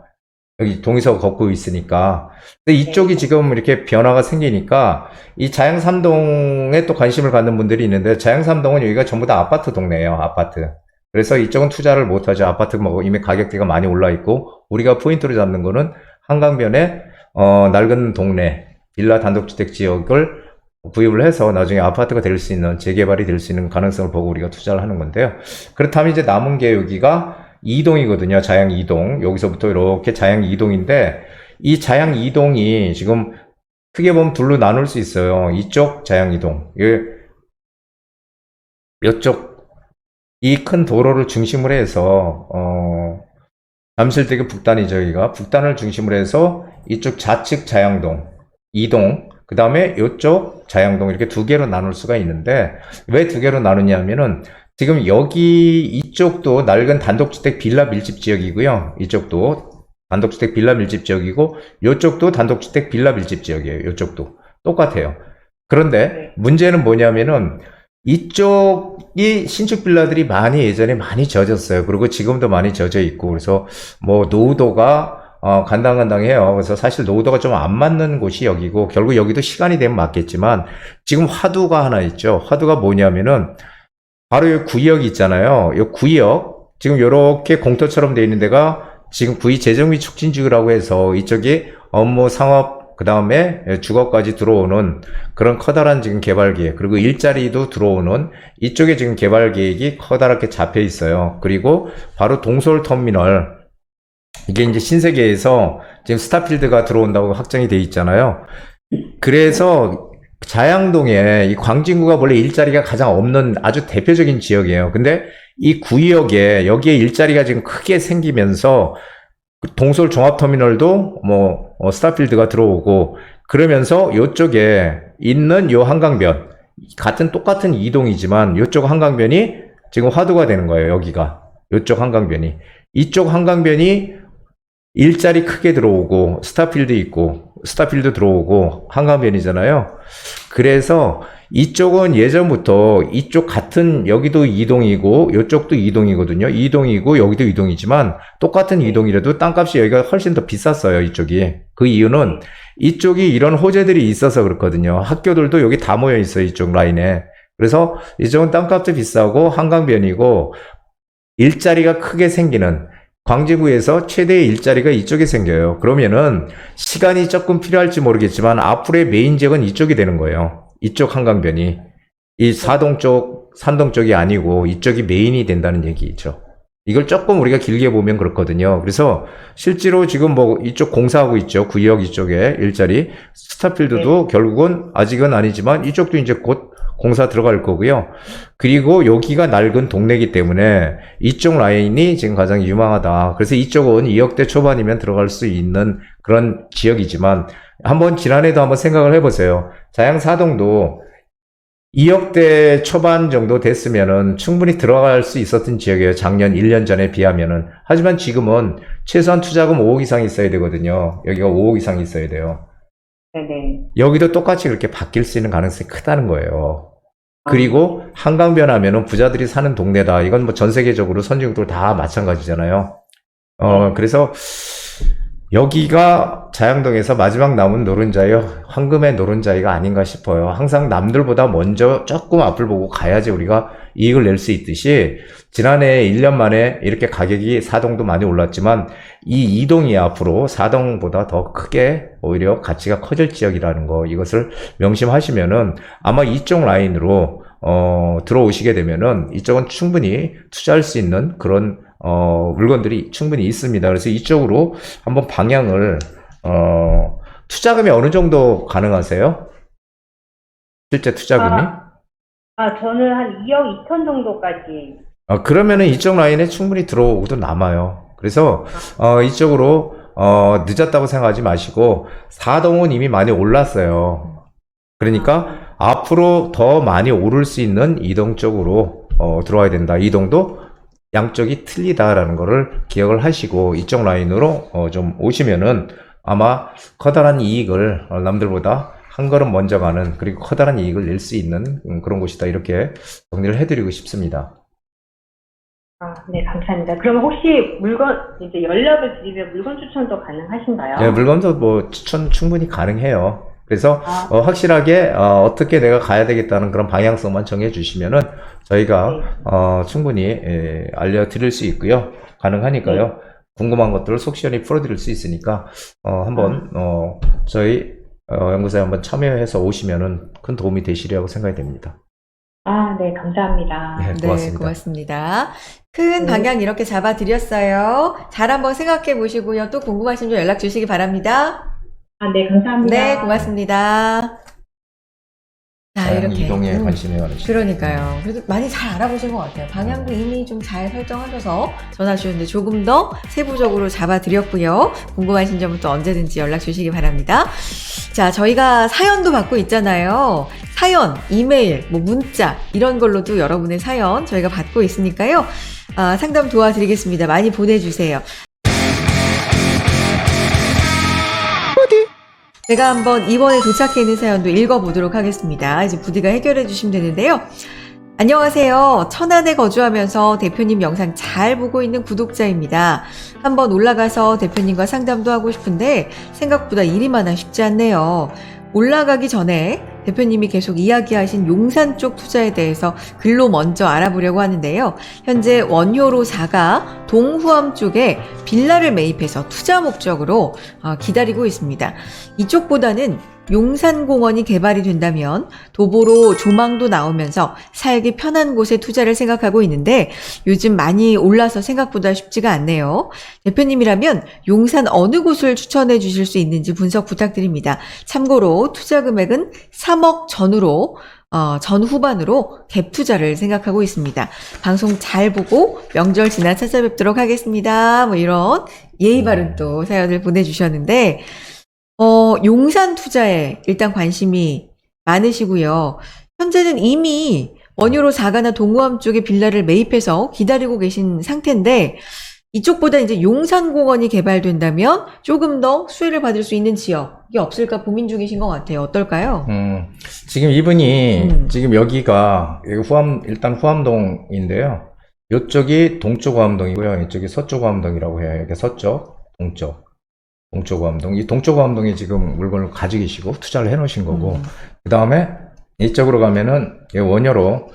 여기 동의서 걷고 있으니까. 근데 이쪽이 지금 이렇게 변화가 생기니까 이 자양 3동에 또 관심을 갖는 분들이 있는데, 자양 3동은 여기가 전부 다 아파트 동네예요, 아파트. 그래서 이쪽은 투자를 못하죠. 아파트 뭐 이미 가격대가 많이 올라 있고, 우리가 포인트로 잡는 거는 한강변에 낡은 동네 빌라 단독주택 지역을 구입을 해서 나중에 아파트가 될 수 있는, 재개발이 될 수 있는 가능성을 보고 우리가 투자를 하는 건데요. 그렇다면 이제 남은 게 여기가 2동이거든요. 자양 2동. 여기서부터 이렇게 자양 2동인데, 이 자양 2동이 지금 크게 보면 둘로 나눌 수 있어요. 이쪽 자양 2동. 이쪽 이 큰 도로를 중심으로 해서 잠실대교 북단이죠. 여기가 북단을 중심으로 해서 이쪽 좌측 자양동 2동, 그 다음에 이쪽 자양동, 이렇게 두 개로 나눌 수가 있는데, 왜 두 개로 나누냐면은 지금 이쪽도 낡은 단독주택 빌라 밀집 지역이고요. 이쪽도 단독주택 빌라 밀집 지역이고, 이쪽도 단독주택 빌라 밀집 지역이에요. 이쪽도 똑같아요. 그런데 문제는 뭐냐면은 이쪽이 신축 빌라들이 예전에 많이 젖었어요. 그리고 지금도 많이 젖어 있고, 그래서 뭐 노후도가 간당간당해요. 그래서 사실 노후도가 좀 안 맞는 곳이 여기고, 결국 여기도 시간이 되면 맞겠지만, 지금 화두가 하나 있죠. 화두가 뭐냐면은 바로 이 구역이 있잖아요. 이 구역, 지금 이렇게 공터처럼 되어 있는 데가 지금 구의 재정비 촉진지구라고 해서 이쪽에 업무, 상업, 그 다음에 주거까지 들어오는 그런 커다란 지금 개발 계획, 그리고 일자리도 들어오는 이쪽에 지금 개발 계획이 커다랗게 잡혀 있어요. 그리고 바로 동서울터미널, 이게 이제 신세계에서 지금 스타필드가 들어온다고 확정이 돼 있잖아요. 그래서 자양동에 이 광진구가 원래 일자리가 가장 없는 아주 대표적인 지역이에요. 근데 이 구역에 여기에 일자리가 지금 크게 생기면서 동서울 종합터미널도 스타필드가 들어오고, 그러면서 이쪽에 있는 요 한강변, 똑같은 이동이지만 이쪽 한강변이 지금 화두가 되는 거예요. 여기가 이쪽 한강변이, 이쪽 한강변이 일자리 크게 들어오고, 스타필드 있고, 스타필드 들어오고 한강변이잖아요. 그래서 이쪽은 예전부터 이쪽 여기도 이동이고 이쪽도 이동이거든요. 이동이고 여기도 이동이지만 똑같은 이동이라도 땅값이 여기가 훨씬 더 비쌌어요. 이쪽이. 그 이유는 이쪽이 이런 호재들이 있어서 그렇거든요. 학교들도 여기 다 모여 있어요. 이쪽 라인에. 그래서 이쪽은 땅값도 비싸고 한강변이고 일자리가 크게 생기는, 광진구에서 최대의 일자리가 이쪽에 생겨요. 그러면은 시간이 조금 필요할지 모르겠지만 앞으로의 메인 지역은 이쪽이 되는 거예요. 이쪽 한강변이. 이 산동 쪽이 아니고 이쪽이 메인이 된다는 얘기죠. 이걸 조금 우리가 길게 보면 그렇거든요. 그래서 실제로 지금 이쪽 공사하고 있죠. 구역 이쪽에 일자리. 스타필드도 결국은 아직은 아니지만 이쪽도 이제 곧 공사 들어갈 거고요. 그리고 여기가 낡은 동네이기 때문에 이쪽 라인이 지금 가장 유망하다. 그래서 이쪽은 2억대 초반이면 들어갈 수 있는 그런 지역이지만, 한번 지난해도 한번 생각을 해보세요. 자양사동도 2억대 초반 정도 됐으면은 충분히 들어갈 수 있었던 지역이에요. 작년 1년 전에 비하면은. 하지만 지금은 최소한 투자금 5억 이상 있어야 되거든요. 여기가 5억 이상 있어야 돼요. 네네. 여기도 똑같이 그렇게 바뀔 수 있는 가능성이 크다는 거예요. 그리고 한강 변하면은 부자들이 사는 동네다. 이건 뭐 전 세계적으로 선진국들 다 마찬가지잖아요. 그래서 여기가 자양동에서 마지막 남은 노른자요, 황금의 노른자이가 아닌가 싶어요. 항상 남들보다 먼저 조금 앞을 보고 가야지 우리가 이익을 낼 수 있듯이, 지난해 1년 만에 이렇게 가격이 4동도 많이 올랐지만 이 2동이 앞으로 4동보다 더 크게 오히려 가치가 커질 지역이라는 거, 이것을 명심하시면은 아마 이쪽 라인으로 들어오시게 되면은 이쪽은 충분히 투자할 수 있는 그런 물건들이 충분히 있습니다. 그래서 이쪽으로 한번 방향을, 투자금이 어느 정도 가능하세요? 실제 투자금이? 저는 한 2억 2천 정도까지. 그러면은 이쪽 라인에 충분히 들어오고도 남아요. 그래서, 이쪽으로, 늦었다고 생각하지 마시고, 4동은 이미 많이 올랐어요. 그러니까, 앞으로 더 많이 오를 수 있는 2동 쪽으로, 들어와야 된다. 2동도 양쪽이 틀리다라는 거를 기억을 하시고 이쪽 라인으로 좀 오시면은 아마 커다란 이익을 남들보다 한 걸음 먼저 가는, 그리고 커다란 이익을 낼 수 있는 그런 곳이다. 이렇게 정리를 해드리고 싶습니다. 네, 감사합니다. 그럼 혹시 이제 연락을 드리면 물건 추천도 가능하신가요? 네, 물건도 뭐 추천 충분히 가능해요. 그래서 확실하게 어떻게 내가 가야 되겠다는 그런 방향성만 정해 주시면은 저희가 충분히 알려드릴 수 있고요. 가능하니까요. 궁금한 것들을 속 시원히 풀어드릴 수 있으니까 한번 저희 연구소에 한번 참여해서 오시면은 큰 도움이 되시리라고 생각이 됩니다. 네, 감사합니다. 네, 고맙습니다. 네, 고맙습니다. 큰 방향 이렇게 잡아드렸어요. 잘 한번 생각해 보시고요. 또 궁금하신 점 연락 주시기 바랍니다. 네, 감사합니다. 네, 고맙습니다. 자, 이렇게. 이동에 관심이 많으시죠. 그러니까요. 그래도 많이 잘 알아보신 것 같아요. 방향도 이미 좀 잘 설정하셔서 전화 주셨는데 조금 더 세부적으로 잡아드렸고요. 궁금하신 점은 또 언제든지 연락 주시기 바랍니다. 자, 저희가 사연도 받고 있잖아요. 사연, 이메일, 뭐 문자 이런 걸로도 여러분의 사연 저희가 받고 있으니까요. 상담 도와드리겠습니다. 많이 보내주세요. 제가 한번 이번에 도착해 있는 사연도 읽어보도록 하겠습니다. 이제 부디가 해결해 주시면 되는데요. 안녕하세요. 천안에 거주하면서 대표님 영상 잘 보고 있는 구독자입니다. 한번 올라가서 대표님과 상담도 하고 싶은데 생각보다 일이 많아 쉽지 않네요. 올라가기 전에 대표님이 계속 이야기하신 용산 쪽 투자에 대해서 글로 먼저 알아보려고 하는데요. 현재 원효로 4가 동후암 쪽에 빌라를 매입해서 투자 목적으로 기다리고 있습니다. 이쪽보다는 용산공원이 개발이 된다면 도보로 조망도 나오면서 살기 편한 곳에 투자를 생각하고 있는데 요즘 많이 올라서 생각보다 쉽지가 않네요. 대표님이라면 용산 어느 곳을 추천해 주실 수 있는지 분석 부탁드립니다. 참고로 투자 금액은 3억 전후로 전후반으로 갭 투자를 생각하고 있습니다. 방송 잘 보고 명절 지나 찾아뵙도록 하겠습니다. 뭐 이런 예의 바른 또 사연을 보내주셨는데 용산 투자에 일단 관심이 많으시고요. 현재는 이미 원효로 4가나 동호암 쪽에 빌라를 매입해서 기다리고 계신 상태인데 이쪽보다 이제 용산공원이 개발된다면 조금 더 수혜를 받을 수 있는 지역이 없을까 고민 중이신 것 같아요. 어떨까요? 지금 이분이 지금 여기가 일단 후암동인데요. 이쪽이 동쪽 후암동이고요. 이쪽이 서쪽 후암동이라고 해요. 여기 서쪽, 동쪽 후암동. 이 동쪽 후암동에 지금 물건을 가지고 계시고 투자를 해 놓으신 거고, 그 다음에 이쪽으로 가면은 여기 원효로,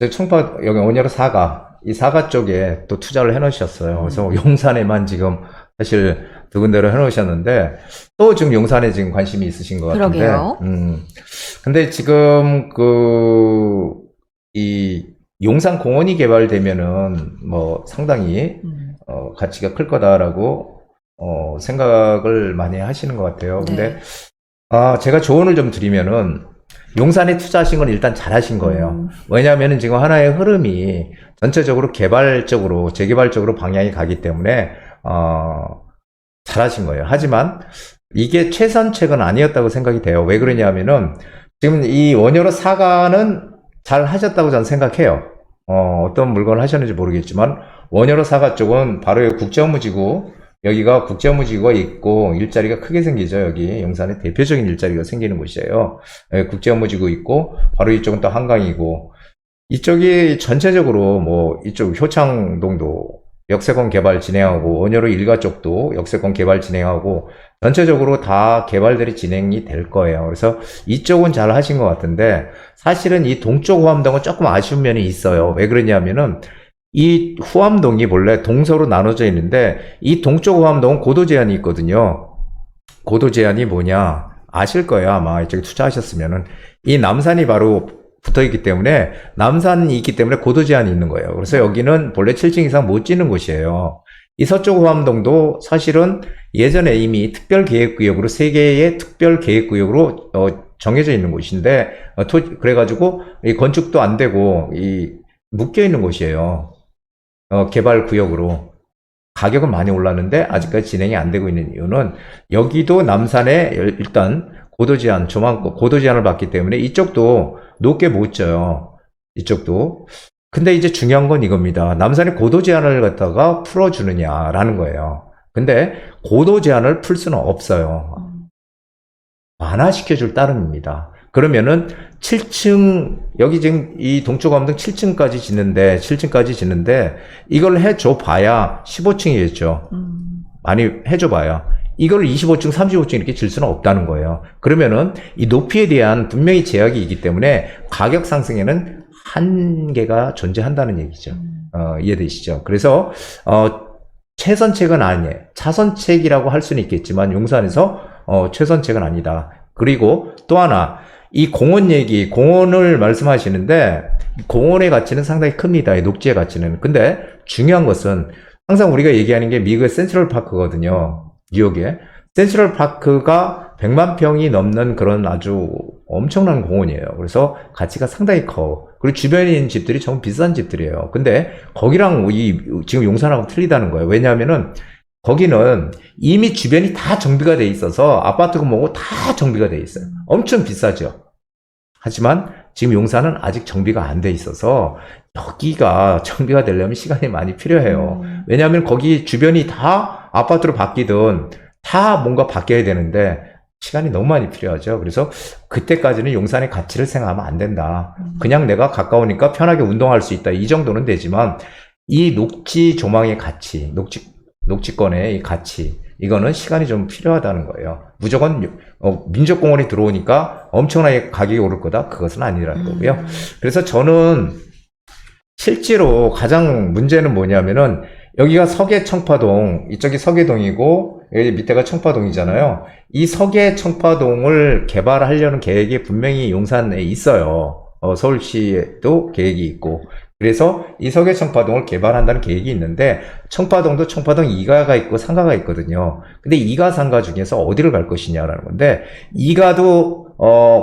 여기 원효로 4가, 이 4가 쪽에 또 투자를 해 놓으셨어요. 그래서 용산에만 지금 사실 두 군데로 해 놓으셨는데, 또 지금 용산에 지금 관심이 있으신 것 같은데. 그러게요. 근데 지금 이 용산 공원이 개발되면은 뭐 상당히, 가치가 클 거다라고 생각을 많이 하시는 것 같아요. 근데, 제가 조언을 좀 드리면은, 용산에 투자하신 건 일단 잘 하신 거예요. 왜냐하면 지금 하나의 흐름이 전체적으로 개발적으로, 재개발적으로 방향이 가기 때문에, 잘 하신 거예요. 하지만, 이게 최선책은 아니었다고 생각이 돼요. 왜 그러냐면은 지금 이 원효로 사과는 잘 하셨다고 저는 생각해요. 어떤 물건을 하셨는지 모르겠지만 원효로 사과 쪽은 바로 여기 국제업무지구, 여기가 국제업무지구가 있고 일자리가 크게 생기죠. 여기 용산에 대표적인 일자리가 생기는 곳이에요. 국제업무지구 있고 바로 이쪽은 또 한강이고, 이쪽이 전체적으로 뭐 이쪽 효창동도 역세권 개발 진행하고 원효로 일가 쪽도 역세권 개발 진행하고 전체적으로 다 개발들이 진행이 될 거예요. 그래서 이쪽은 잘 하신 것 같은데 사실은 이 동쪽 후암동은 조금 아쉬운 면이 있어요. 왜 그러냐면은 이 후암동이 본래 동서로 나눠져 있는데 이 동쪽 후암동은 고도 제한이 있거든요. 고도 제한이 뭐냐 아실 거예요. 아마 이쪽에 투자하셨으면은 이 남산이 바로 붙어 있기 때문에, 남산이 있기 때문에 고도 제한이 있는 거예요. 그래서 여기는 본래 7층 이상 못 짓는 곳이에요. 이 서쪽 후암동도 사실은 예전에 이미 특별계획구역으로 3개의 특별계획구역으로 정해져 있는 곳인데, 그래가지고 이 건축도 안 되고 묶여 있는 곳이에요. 개발구역으로. 가격은 많이 올랐는데 아직까지 진행이 안 되고 있는 이유는 여기도 남산에 일단 고도 제한을 받기 때문에 이쪽도 높게 못 져요. 이쪽도. 근데 이제 중요한 건 이겁니다. 남산의 고도 제한을 갖다가 풀어주느냐라는 거예요. 근데 고도 제한을 풀 수는 없어요. 완화시켜줄 따름입니다. 그러면은 7층, 여기 지금 이 동쪽 함동 7층까지 짓는데 이걸 해줘 봐야 15층이겠죠. 많이 해줘 봐야. 이걸 25층, 35층 이렇게 질 수는 없다는 거예요. 그러면은 이 높이에 대한 분명히 제약이 있기 때문에 가격 상승에는 한계가 존재한다는 얘기죠. 이해되시죠? 그래서 최선책은 아니에요. 차선책이라고 할 수는 있겠지만 용산에서 최선책은 아니다. 그리고 또 하나, 이 공원을 말씀하시는데 공원의 가치는 상당히 큽니다. 이 녹지의 가치는. 근데 중요한 것은 항상 우리가 얘기하는 게 미국의 센트럴 파크거든요. 뉴욕에 센트럴 파크가 100만 평이 넘는 그런 아주 엄청난 공원이에요. 그래서 가치가 상당히 커. 그리고 주변에 있는 집들이 정말 비싼 집들이에요. 근데 거기랑 지금 용산하고 틀리다는 거예요. 왜냐하면은 거기는 이미 주변이 다 정비가 돼 있어서 아파트고 뭐고 다 정비가 돼 있어요. 엄청 비싸죠. 하지만 지금 용산은 아직 정비가 안 돼 있어서 여기가 정비가 되려면 시간이 많이 필요해요. 왜냐하면 거기 주변이 다 아파트로 바뀌든 다 뭔가 바뀌어야 되는데 시간이 너무 많이 필요하죠. 그래서 그때까지는 용산의 가치를 생각하면 안 된다. 그냥 내가 가까우니까 편하게 운동할 수 있다. 이 정도는 되지만 이 녹지 조망의 가치, 녹지권의 이 가치, 이거는 시간이 좀 필요하다는 거예요. 무조건 민족공원이 들어오니까 엄청나게 가격이 오를 거다? 그것은 아니라는 거고요. 그래서 저는 실제로 가장 문제는 뭐냐면은 여기가 서계 청파동, 이쪽이 서계동이고 여기 밑에가 청파동이잖아요. 이 서계 청파동을 개발하려는 계획이 분명히 용산에 있어요. 서울시에도 계획이 있고. 그래서 이 서계 청파동을 개발한다는 계획이 있는데 청파동도 청파동 2가가 있고 3가가 있거든요. 근데 2가, 3가 중에서 어디를 갈 것이냐라는 건데 2가도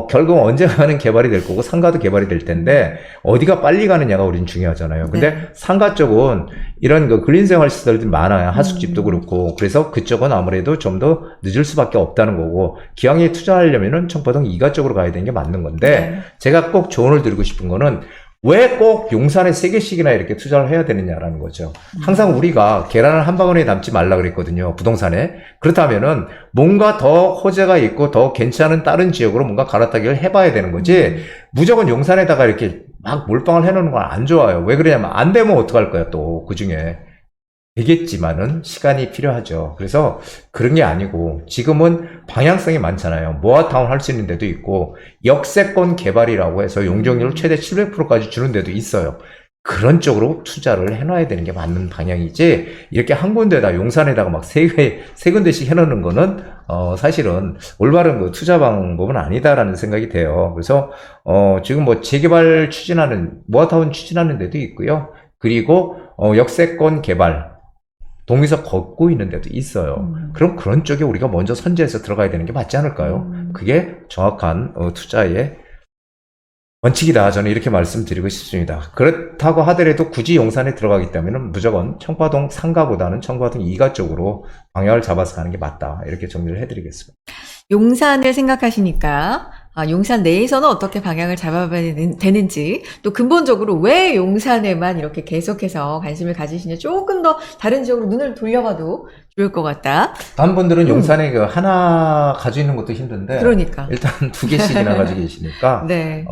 결국 언젠가는 개발이 될 거고 3가도 개발이 될 텐데 어디가 빨리 가느냐가 우린 중요하잖아요. 근데 네. 3가 쪽은 이런 그 그린 생활 시설들이 많아요. 하숙집도 그렇고. 그래서 그쪽은 아무래도 좀 더 늦을 수밖에 없다는 거고 기왕에 투자하려면은 청파동 2가 쪽으로 가야 되는 게 맞는 건데 네. 제가 꼭 조언을 드리고 싶은 거는 왜 꼭 용산에 3개씩이나 이렇게 투자를 해야 되느냐라는 거죠. 항상 우리가 계란을 한 바구니에 담지 말라 그랬거든요. 부동산에. 그렇다면은 뭔가 더 호재가 있고 더 괜찮은 다른 지역으로 뭔가 갈아타기를 해봐야 되는 거지. 무조건 용산에다가 이렇게 막 몰빵을 해놓는 건 안 좋아요. 왜 그러냐면 안 되면 어떡할 거야 또 그 중에. 되겠지만은 시간이 필요하죠. 그래서 그런 게 아니고 지금은 방향성이 많잖아요. 모아타운 할 수 있는 데도 있고 역세권 개발이라고 해서 용적률을 최대 700%까지 주는 데도 있어요. 그런 쪽으로 투자를 해놔야 되는 게 맞는 방향이지 이렇게 한 군데다 용산에다가 막 세 군데씩 해놓는 거는 사실은 올바른 그 투자 방법은 아니다라는 생각이 돼요. 그래서 지금 뭐 재개발 모아타운 추진하는 데도 있고요. 그리고 역세권 개발 동의서 걷고 있는 데도 있어요. 그럼 그런 쪽에 우리가 먼저 선제해서 들어가야 되는 게 맞지 않을까요? 그게 정확한 투자의 원칙이다. 저는 이렇게 말씀드리고 싶습니다. 그렇다고 하더라도 굳이 용산에 들어가기 때문에 무조건 청파동 상가보다는 청파동 2가 쪽으로 방향을 잡아서 가는 게 맞다. 이렇게 정리를 해드리겠습니다. 용산을 생각하시니까 용산 내에서는 어떻게 방향을 잡아봐야 되는지, 또 근본적으로 왜 용산에만 이렇게 계속해서 관심을 가지시냐, 조금 더 다른 지역으로 눈을 돌려봐도 좋을 것 같다. 다른 분들은 용산에 그 하나 가지고 있는 것도 힘든데 그러니까. 일단 2개씩이나 가지고 계시니까 네.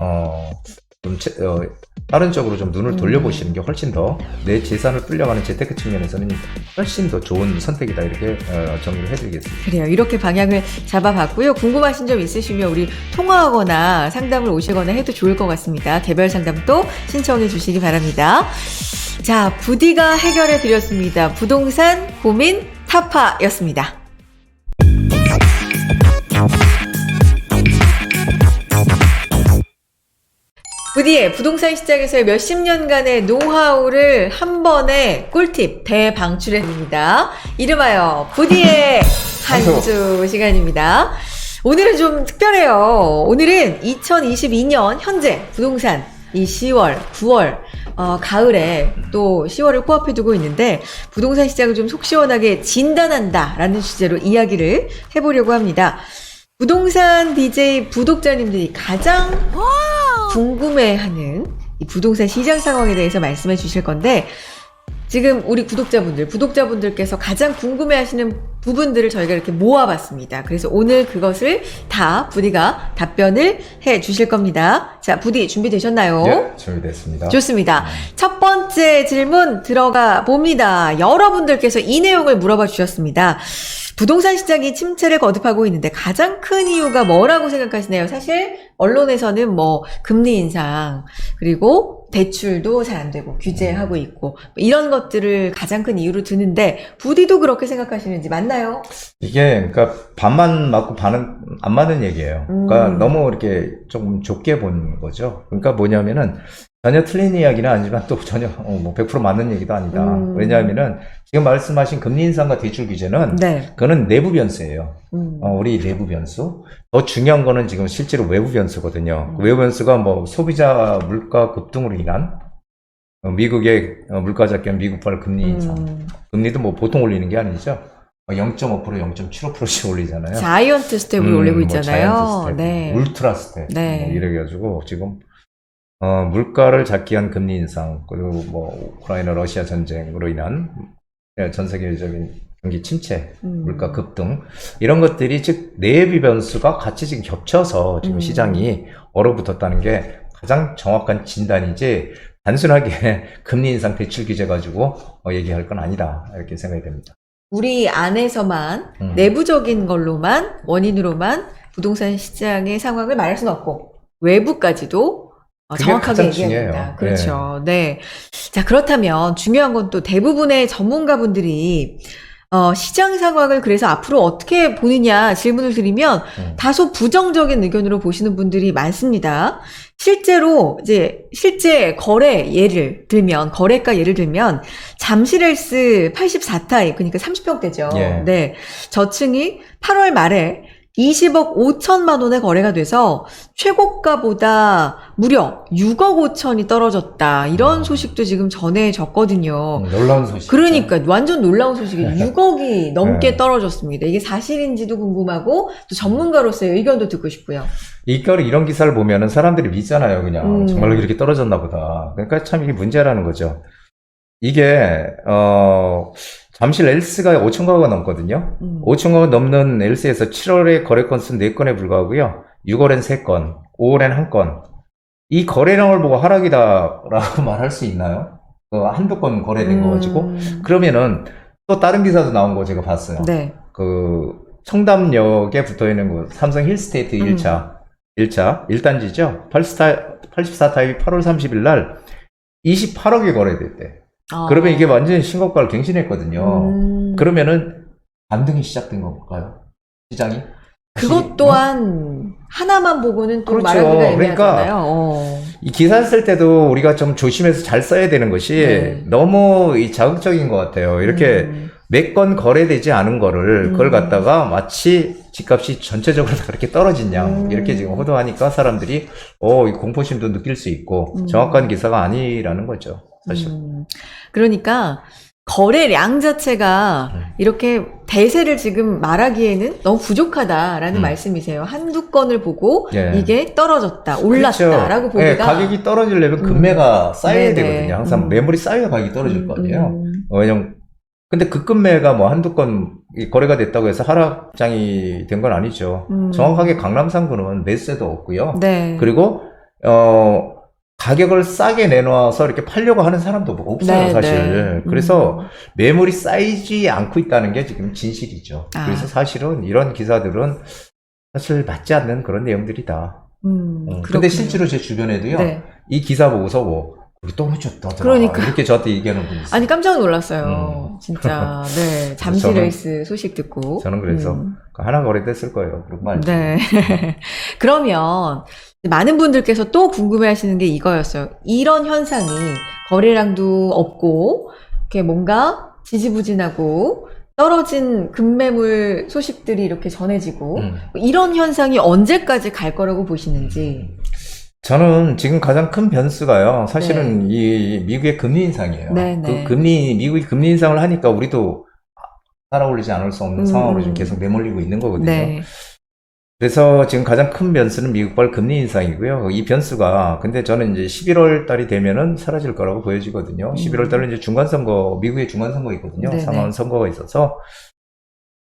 다른 쪽으로 좀 눈을 돌려보시는 게 훨씬 더 내 재산을 불려가는 재테크 측면에서는 훨씬 더 좋은 선택이다. 이렇게 정리를 해드리겠습니다. 그래요. 이렇게 방향을 잡아봤고요. 궁금하신 점 있으시면 우리 통화하거나 상담을 오시거나 해도 좋을 것 같습니다. 개별 상담도 신청해 주시기 바랍니다. 자, 부디가 해결해 드렸습니다. 부동산 고민 타파였습니다. 부디의 부동산 시장에서의 몇십 년간의 노하우를 한 번에 꿀팁 대방출해드립니다. 이름하여 부디의 한 주 시간입니다. 오늘은 좀 특별해요. 오늘은 2022년 현재 부동산 이 10월, 9월, 가을에 또 10월을 코앞에 두고 있는데 부동산 시장을 좀 속 시원하게 진단한다라는 주제로 이야기를 해보려고 합니다. 부동산 DJ 구독자님들이 가장 궁금해하는 이 부동산 시장 상황에 대해서 말씀해 주실 건데, 지금 우리 구독자분들께서 가장 궁금해하시는 부분들을 저희가 이렇게 모아봤습니다. 그래서 오늘 그것을 다 부디가 답변을 해 주실 겁니다. 자, 부디 준비되셨나요? 예, 준비됐습니다. 좋습니다. 첫 번째 질문 들어가 봅니다. 여러분들께서 이 내용을 물어봐 주셨습니다. 부동산 시장이 침체를 거듭하고 있는데 가장 큰 이유가 뭐라고 생각하시나요? 사실 언론에서는 뭐 금리 인상, 그리고 대출도 잘 안 되고 규제하고 있고 이런 것들을 가장 큰 이유로 드는데 부디도 그렇게 생각하시는지 맞나요? 이게 그러니까 반만 맞고 반은 안 맞는 얘기예요. 그러니까 너무 이렇게 조금 좁게 본 거죠. 그러니까 뭐냐면은 전혀 틀린 이야기는 아니지만 또 전혀 뭐 100% 맞는 얘기도 아니다. 왜냐하면은 지금 말씀하신 금리 인상과 대출 규제는 네. 그거는 내부 변수예요. 우리 내부 변수. 더 중요한 거는 지금 실제로 외부 변수거든요. 그 외부 변수가 뭐 소비자 물가 급등으로 인한 미국의 물가 작견, 미국발 금리 인상. 금리도 뭐 보통 올리는 게 아니죠. 0.5%, 0.75%씩 올리잖아요. 자이언트 스텝을 올리고 있잖아요. 자이언트 스텝, 네. 울트라 스텝. 네. 뭐 이래가지고 지금 물가를 잡기 위한 금리 인상, 그리고 뭐 우크라이나 러시아 전쟁으로 인한 전 세계적인 경기 침체, 물가 급등, 이런 것들이 즉 내부 변수가 같이 지금 겹쳐서 지금 시장이 얼어붙었다는 게 가장 정확한 진단이지, 단순하게 금리 인상 대출 규제 가지고 얘기할 건 아니다, 이렇게 생각이 됩니다. 우리 안에서만 내부적인 걸로만, 원인으로만 부동산 시장의 상황을 말할 수는 없고 외부까지도 그게 정확하게 가장 얘기해야 중요해요. 된다. 그렇죠. 네. 자, 그렇다면 중요한 건 또 대부분의 전문가분들이 시장 상황을 그래서 앞으로 어떻게 보느냐 질문을 드리면 다소 부정적인 의견으로 보시는 분들이 많습니다. 실제로 이제 실제 거래 예를 들면, 거래가 예를 들면 잠실헬스 84타입, 그러니까 30평대죠. 예. 네. 저층이 8월 말에 20억 5천만 원에 거래가 돼서 최고가보다 무려 6억 5천이 떨어졌다. 이런 소식도 지금 전해졌거든요. 놀라운 소식. 그러니까 완전 놀라운 소식이 6억이 넘게 떨어졌습니다. 이게 사실인지도 궁금하고 또 전문가로서의 의견도 듣고 싶고요. 이런 기사를 보면은 사람들이 믿잖아요, 그냥. 정말로 이렇게 떨어졌나 보다. 그러니까 참 이게 문제라는 거죠. 이게, 잠실 엘스가 5,000가구가 넘거든요. 5,000가구가 넘는 엘스에서 7월에 거래 건수는 4건에 불과하고요. 6월엔 3건, 5월엔 1건. 이 거래량을 보고 하락이다라고 말할 수 있나요? 한두 건 거래된 거 가지고. 그러면은 또 다른 기사도 나온 거 제가 봤어요. 네. 청담역에 붙어 있는 거, 삼성 힐스테이트 1단지죠. 84타입이 8월 30일 날 28억에 거래됐대. 그러면 이게 완전히 신고가를 갱신했거든요. 그러면은 반등이 시작된 건가요? 시장이? 그것 또한 하나만 보고는 또 그렇죠. 말하기가 그러니까 애매하잖아요. 이 기사를 쓸 때도 우리가 좀 조심해서 잘 써야 되는 것이 네. 너무 이 자극적인 것 같아요. 이렇게 몇 건 거래되지 않은 거를 그걸 갖다가 마치 집값이 전체적으로 다 그렇게 떨어진 양 이렇게 지금 호도하니까 사람들이 이 공포심도 느낄 수 있고 정확한 기사가 아니라는 거죠, 사실. 그러니까 거래량 자체가 이렇게 대세를 지금 말하기에는 너무 부족하다라는 말씀이세요. 한두 건을 보고 예. 이게 떨어졌다, 올랐다라고 보기가. 예, 가격이 떨어지려면 금매가 쌓여야 네네. 되거든요. 항상 매물이 쌓여야 가격이 떨어질 거 아니에요. 왜냐면 근데 그 금매가 뭐 한두 건 거래가 됐다고 해서 하락장이 된 건 아니죠. 정확하게 강남상구는 매수세도 없고요. 네. 그리고 가격을 싸게 내놔서 이렇게 팔려고 하는 사람도 없어요, 네, 사실. 네. 그래서 매물이 쌓이지 않고 있다는 게 지금 진실이죠. 아. 그래서 사실은 이런 기사들은 사실 맞지 않는 그런 내용들이다. 근데 그렇군요. 실제로 제 주변에도요, 네. 이 기사 보고서 우리 떨어졌다. 그러니까. 이렇게 저한테 얘기하는 분이 있어요. 아니 깜짝 놀랐어요. 진짜. 네. 잠시 저는- 레이스 소식 듣고. 저는 그래서 하나 거래됐을 거예요. 그런 거 알죠? 네. 그러면 많은 분들께서 또 궁금해 하시는 게 이거였어요. 이런 현상이 거래량도 없고, 이렇게 뭔가 지지부진하고, 떨어진 급매물 소식들이 이렇게 전해지고, 이런 현상이 언제까지 갈 거라고 보시는지. 저는 지금 가장 큰 변수가요. 사실은 이 미국의 금리 인상이에요. 네, 네. 미국이 금리 인상을 하니까 우리도 따라올리지 않을 수 없는 상황으로 지금 계속 내몰리고 있는 거거든요. 네. 그래서 지금 가장 큰 변수는 미국발 금리 인상이고요. 이 변수가 근데 저는 이제 11월 달이 되면은 사라질 거라고 보여지거든요. 11월 달은 이제 중간선거, 미국의 중간선거 있거든요. 네네. 상하원 선거가 있어서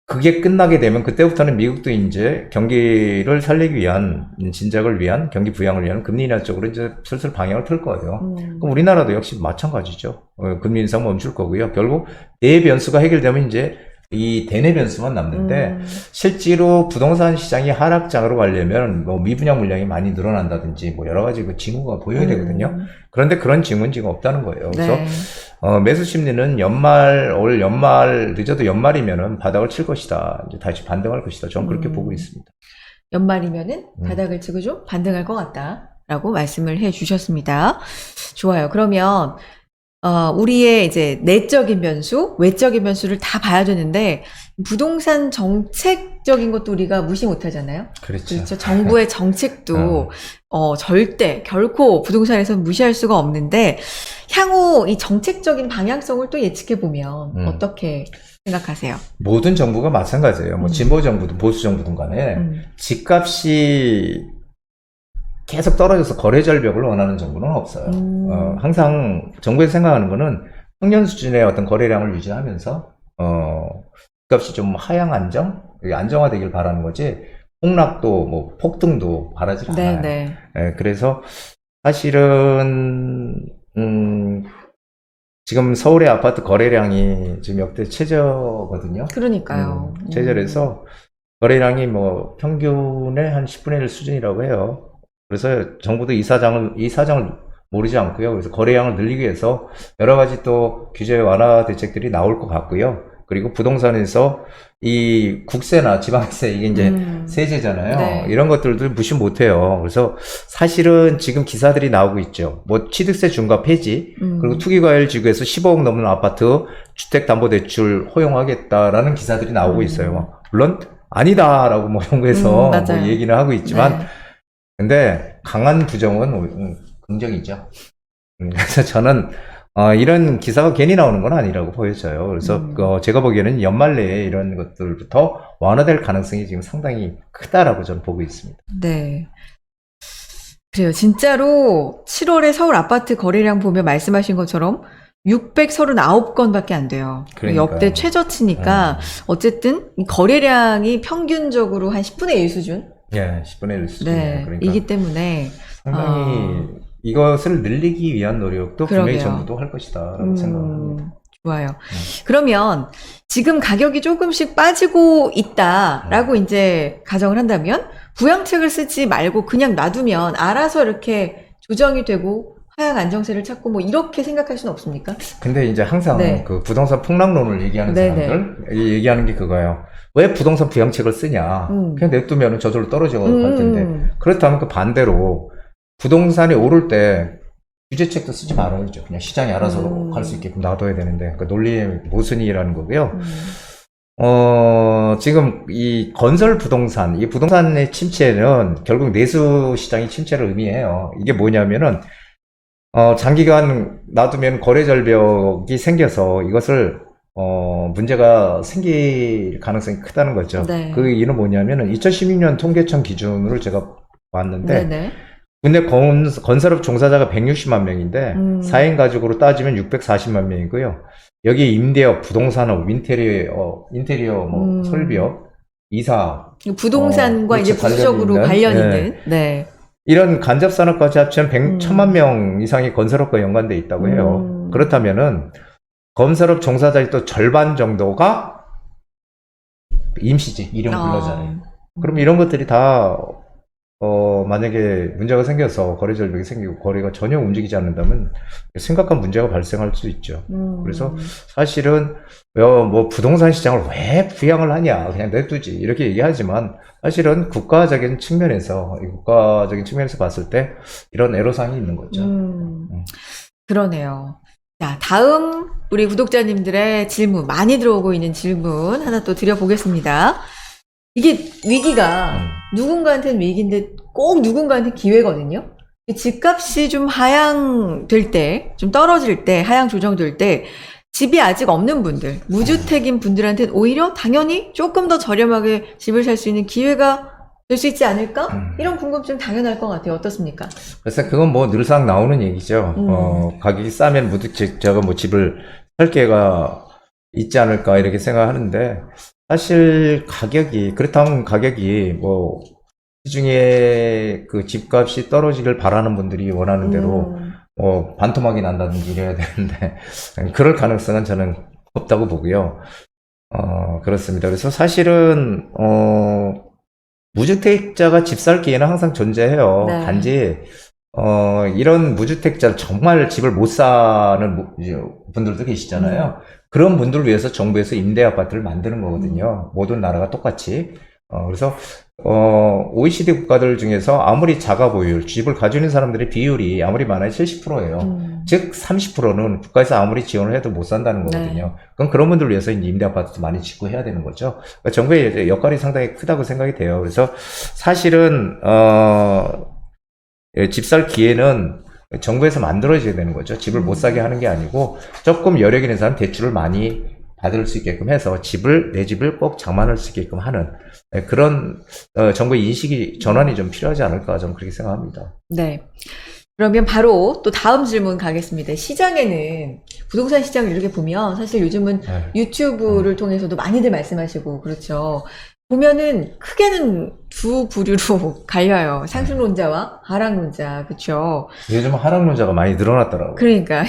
그게 끝나게 되면 그때부터는 미국도 이제 경기를 살리기 위한 진작을 위한 경기 부양을 위한 금리 인하 쪽으로 이제 슬슬 방향을 틀 거예요. 그럼 우리나라도 역시 마찬가지죠. 금리 인상 멈출 거고요. 결국 대변수가 해결되면 이제 이 대내 변수만 남는데 실제로 부동산 시장이 하락장으로 가려면 뭐 미분양 물량이 많이 늘어난다든지 뭐 여러 가지 그 징후가 보여야 되거든요. 그런데 그런 징후는 지금 없다는 거예요. 그래서 네. 매수 심리는 올 연말 늦어도 연말이면은 바닥을 칠 것이다. 이제 다시 반등할 것이다. 저는 그렇게 보고 있습니다. 연말이면은 바닥을 치고 좀 반등할 것 같다라고 말씀을 해 주셨습니다. 좋아요. 그러면 우리의 이제 내적인 변수, 외적인 변수를 다 봐야 되는데 부동산 정책적인 것도 우리가 무시 못 하잖아요. 그렇죠. 정부의 정책도 절대 결코 부동산에서 무시할 수가 없는데 향후 이 정책적인 방향성을 또 예측해 보면 어떻게 생각하세요? 모든 정부가 마찬가지예요. 뭐 진보 정부든 보수 정부든 간에 집값이 계속 떨어져서 거래 절벽을 원하는 정부는 없어요. 항상 정부에서 생각하는 거는 평년 수준의 어떤 거래량을 유지하면서 집값이 좀 하향 안정화되길 바라는 거지 폭락도 뭐 폭등도 바라지 않아요. 네. 그래서 사실은 지금 서울의 아파트 거래량이 지금 역대 최저거든요. 그러니까요. 최저래서 거래량이 뭐 평균의 한 10분의 1 수준이라고 해요. 그래서 정부도 이 사정을 모르지 않고요. 그래서 거래량을 늘리기 위해서 여러 가지 또 규제 완화 대책들이 나올 것 같고요. 그리고 부동산에서 이 국세나 지방세 이게 이제 세제잖아요. 네. 이런 것들도 무시 못해요. 그래서 사실은 지금 기사들이 나오고 있죠. 뭐 취득세 중과 폐지, 그리고 투기과열 지구에서 15억 넘는 아파트 주택담보대출 허용하겠다라는 기사들이 나오고 있어요. 물론 아니다라고 뭐 정부에서 뭐 맞아요. 얘기는 하고 있지만. 네. 근데 강한 부정은 긍정이죠. 그래서 저는 이런 기사가 괜히 나오는 건 아니라고 보여져요. 그래서 제가 보기에는 연말 내에 이런 것들부터 완화될 가능성이 지금 상당히 크다라고 저는 보고 있습니다. 네. 그래요. 진짜로 7월에 서울 아파트 거래량 보면 말씀하신 것처럼 639건밖에 안 돼요. 그러니까요. 역대 최저치니까 어쨌든 이 거래량이 평균적으로 한 10분의 1 수준? 예, 10분의 1 수준이에요. 네. 그러니까 이기 때문에 상당히 이것을 늘리기 위한 노력도 분명히 그러게요. 정부도 할 것이다라고 생각합니다. 좋아요. 그러면 지금 가격이 조금씩 빠지고 있다라고 이제 가정을 한다면 부양책을 쓰지 말고 그냥 놔두면 알아서 이렇게 조정이 되고 하향 안정세를 찾고 뭐 이렇게 생각할 수는 없습니까? 근데 이제 항상 네. 그 부동산 폭락론을 얘기하는 네네. 사람들 얘기하는 게 그거예요. 왜 부동산 부양책을 쓰냐? 그냥 냅두면 저절로 떨어져 갈 텐데. 그렇다면 그 반대로 부동산이 오를 때 규제책도 쓰지 말아야죠. 그냥 시장이 알아서 할 수 있게끔 놔둬야 되는데, 그 논리의 모순이라는 거고요. 지금 이 건설 부동산, 이 부동산의 침체는 결국 내수 시장의 침체를 의미해요. 이게 뭐냐면은, 장기간 놔두면 거래 절벽이 생겨서 이것을, 문제가 생길 가능성이 크다는 거죠. 네. 그 이유는 뭐냐면은 2016년 통계청 기준으로 제가 봤는데, 네네. 국내 건설업 종사자가 160만 명인데, 4인 가족으로 따지면 640만 명이고요. 여기 임대업, 부동산업, 인테리어, 뭐, 설비업, 이사, 부동산과 이제 그렇죠. 부수적으로 관련이 관련 있는, 있는. 네. 이런 간접산업까지 합치면 1,000만 명 이상이 건설업과 연관돼 있다고 해요. 그렇다면은, 건설업 종사자의 또 절반 정도가 임시직, 이름 불러잖아요. 그럼 이런 것들이 다, 만약에 문제가 생겨서 거래 절벽이 생기고 거래가 전혀 움직이지 않는다면 심각한 문제가 발생할 수 있죠. 그래서 사실은 뭐 부동산 시장을 왜 부양을 하냐, 그냥 냅두지 이렇게 얘기하지만 사실은 국가적인 측면에서 봤을 때 이런 애로사항이 있는 거죠. 그러네요. 자, 다음 우리 구독자님들의 질문, 많이 들어오고 있는 질문 하나 또 드려보겠습니다. 이게 위기가 누군가한테는 위기인데 꼭 누군가한테는 기회거든요. 집값이 좀 하향될 때, 좀 떨어질 때, 하향 조정될 때 집이 아직 없는 분들, 무주택인 분들한테는 오히려 당연히 조금 더 저렴하게 집을 살 수 있는 기회가 될 수 있지 않을까? 이런 궁금증 당연할 것 같아요. 어떻습니까? 그래서 그건 뭐 늘상 나오는 얘기죠. 가격이 싸면 무주택자가 뭐 집을 살 기회가 있지 않을까 이렇게 생각하는데, 사실 그렇다면 가격이 뭐 시중에 그 집값이 떨어지길 바라는 분들이 원하는 대로 뭐 반토막이 난다든지 이래야 되는데 그럴 가능성은 저는 없다고 보고요. 그렇습니다. 그래서 사실은 무주택자가 집 살 기회는 항상 존재해요. 네. 단지 이런 무주택자, 정말 집을 못 사는 분들도 계시잖아요. 그런 분들을 위해서 정부에서 임대 아파트를 만드는 거거든요. 모든 나라가 똑같이. 그래서 OECD 국가들 중에서 아무리 자가 보유율, 집을 가지고 있는 사람들의 비율이 아무리 많아야 70%예요. 즉 30%는 국가에서 아무리 지원을 해도 못 산다는 거거든요. 그럼 그런 분들을 위해서 이제 임대 아파트도 많이 짓고 해야 되는 거죠. 그러니까 정부의 역할이 상당히 크다고 생각이 돼요. 그래서 사실은 집 살 기회는 정부에서 만들어줘야 되는 거죠. 집을 못 사게 하는 게 아니고 조금 여력 있는 사람 대출을 많이 받을 수 있게끔 해서 내 집을 꼭 장만할 수 있게끔 하는 그런 정부의 인식이 전환이 좀 필요하지 않을까 저는 그렇게 생각합니다. 네. 그러면 바로 또 다음 질문 가겠습니다. 시장에는 부동산 시장을 이렇게 보면 사실 요즘은 유튜브를 통해서도 많이들 말씀하시고 그렇죠. 보면은 크게는 두 부류로 갈려요. 상승론자와 하락론자, 그렇죠? 요즘 하락론자가 많이 늘어났더라고요. 그러니까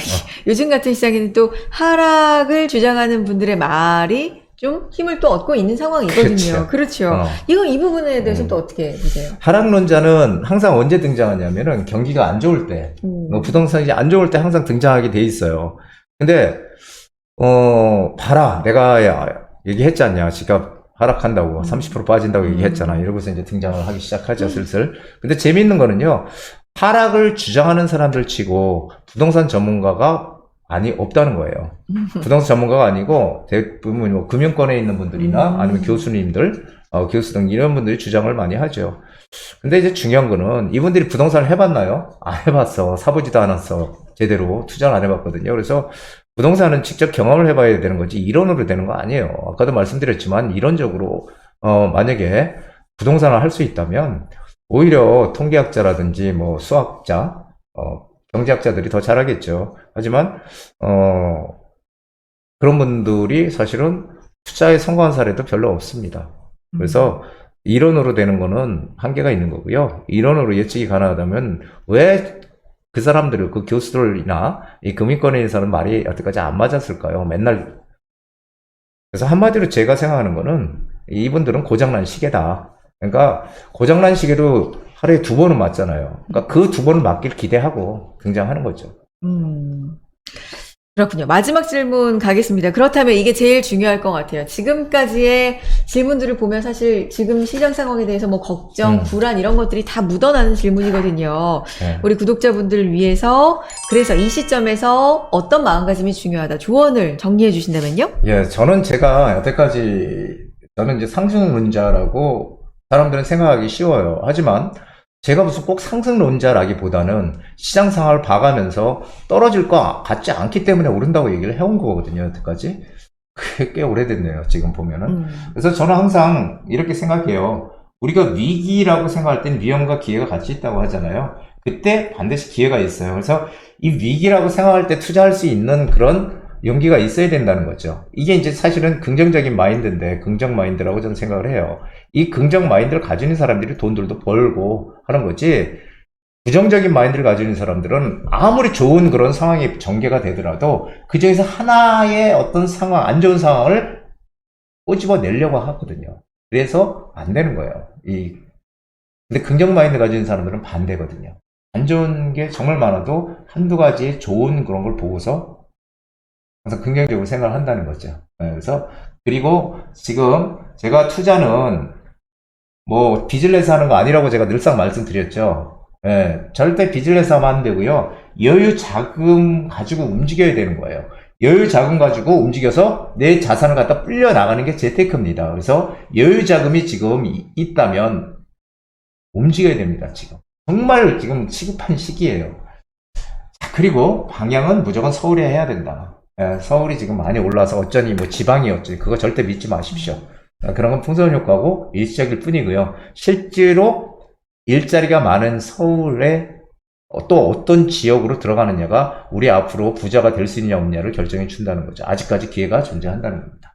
요즘 같은 시장에는 또 하락을 주장하는 분들의 말이 좀 힘을 또 얻고 있는 상황이거든요. 그렇죠. 이 부분에 대해서 또 어떻게 보세요? 하락론자는 항상 언제 등장하냐면은 경기가 안 좋을 때, 부동산이 안 좋을 때 항상 등장하게 돼 있어요. 근데 봐라, 내가 얘기했지 않냐, 집값 하락한다고 30% 빠진다고 얘기했잖아. 이러고서 이제 등장을 하기 시작하죠, 슬슬. 근데 재미있는 거는요, 하락을 주장하는 사람들 치고 부동산 전문가가 없다는 거예요. 부동산 전문가가 아니고 대부분 뭐 금융권에 있는 분들이나 아니면 교수님들, 교수 등 이런 분들이 주장을 많이 하죠. 근데 이제 중요한 거는 이분들이 부동산을 해봤나요? 안 해봤어. 사보지도 않았어. 제대로 투자를 안 해봤거든요. 그래서 부동산은 직접 경험을 해봐야 되는 거지 이론으로 되는 거 아니에요. 아까도 말씀드렸지만 이론적으로 만약에 부동산을 할 수 있다면 오히려 통계학자라든지 뭐 수학자, 경제학자들이 더 잘하겠죠. 하지만 그런 분들이 사실은 투자에 성공한 사례도 별로 없습니다. 그래서 이론으로 되는 거는 한계가 있는 거고요. 이론으로 예측이 가능하다면 왜 그 사람들, 그 교수들이나 이 금융권에 있는 사람 말이 여태까지 안 맞았을까요? 맨날. 그래서 한마디로 제가 생각하는 거는 이분들은 고장난 시계다. 그러니까 고장난 시계도 하루에 2번은 맞잖아요. 그러니까 그 2번을 맞길 기대하고 등장하는 거죠. 그렇군요. 마지막 질문 가겠습니다. 그렇다면 이게 제일 중요할 것 같아요. 지금까지의 질문들을 보면 사실 지금 시장 상황에 대해서 뭐 걱정, 불안 이런 것들이 다 묻어나는 질문이거든요. 네. 우리 구독자분들을 위해서 그래서 이 시점에서 어떤 마음가짐이 중요하다. 조언을 정리해 주신다면요? 예, 저는 제가 여태까지 저는 이제 상승론자라고 사람들은 생각하기 쉬워요. 하지만 제가 무슨 꼭 상승론자라기보다는 시장 상황을 봐가면서 떨어질 것 같지 않기 때문에 오른다고 얘기를 해온 거거든요, 여태까지. 그게 꽤 오래됐네요, 지금 보면은. 그래서 저는 항상 이렇게 생각해요. 우리가 위기라고 생각할 땐 위험과 기회가 같이 있다고 하잖아요. 그때 반드시 기회가 있어요. 그래서 이 위기라고 생각할 때 투자할 수 있는 그런 용기가 있어야 된다는 거죠. 이게 이제 사실은 긍정적인 마인드인데, 긍정 마인드라고 저는 생각을 해요. 이 긍정 마인드를 가지는 사람들이 돈들도 벌고 하는 거지, 부정적인 마인드를 가지는 사람들은 아무리 좋은 그런 상황이 전개가 되더라도 그 중에서 하나의 어떤 상황, 안 좋은 상황을 꼬집어내려고 하거든요. 그래서 안 되는 거예요. 근데 긍정 마인드 가지는 사람들은 반대거든요. 안 좋은 게 정말 많아도 한두 가지 좋은 그런 걸 보고서 항상 긍정적으로 생각을 한다는 거죠. 그래서, 그리고 지금 제가 투자는 뭐 빚을 내서 하는 거 아니라고 제가 늘상 말씀드렸죠. 절대 빚을 내서 하면 안 되고요. 여유 자금 가지고 움직여야 되는 거예요. 여유 자금 가지고 움직여서 내 자산을 갖다 불려 나가는 게 재테크입니다. 그래서 여유 자금이 지금 있다면 움직여야 됩니다. 지금 정말 지금 시급한 시기예요. 자, 그리고 방향은 무조건 서울에 해야 된다. 서울이 지금 많이 올라서 어쩌니 뭐 지방이었지, 그거 절대 믿지 마십시오. 그런 건 풍선 효과고 일시적일 뿐이고요. 실제로 일자리가 많은 서울에 또 어떤 지역으로 들어가느냐가 우리 앞으로 부자가 될 수 있냐 없냐를 결정해 준다는 거죠. 아직까지 기회가 존재한다는 겁니다.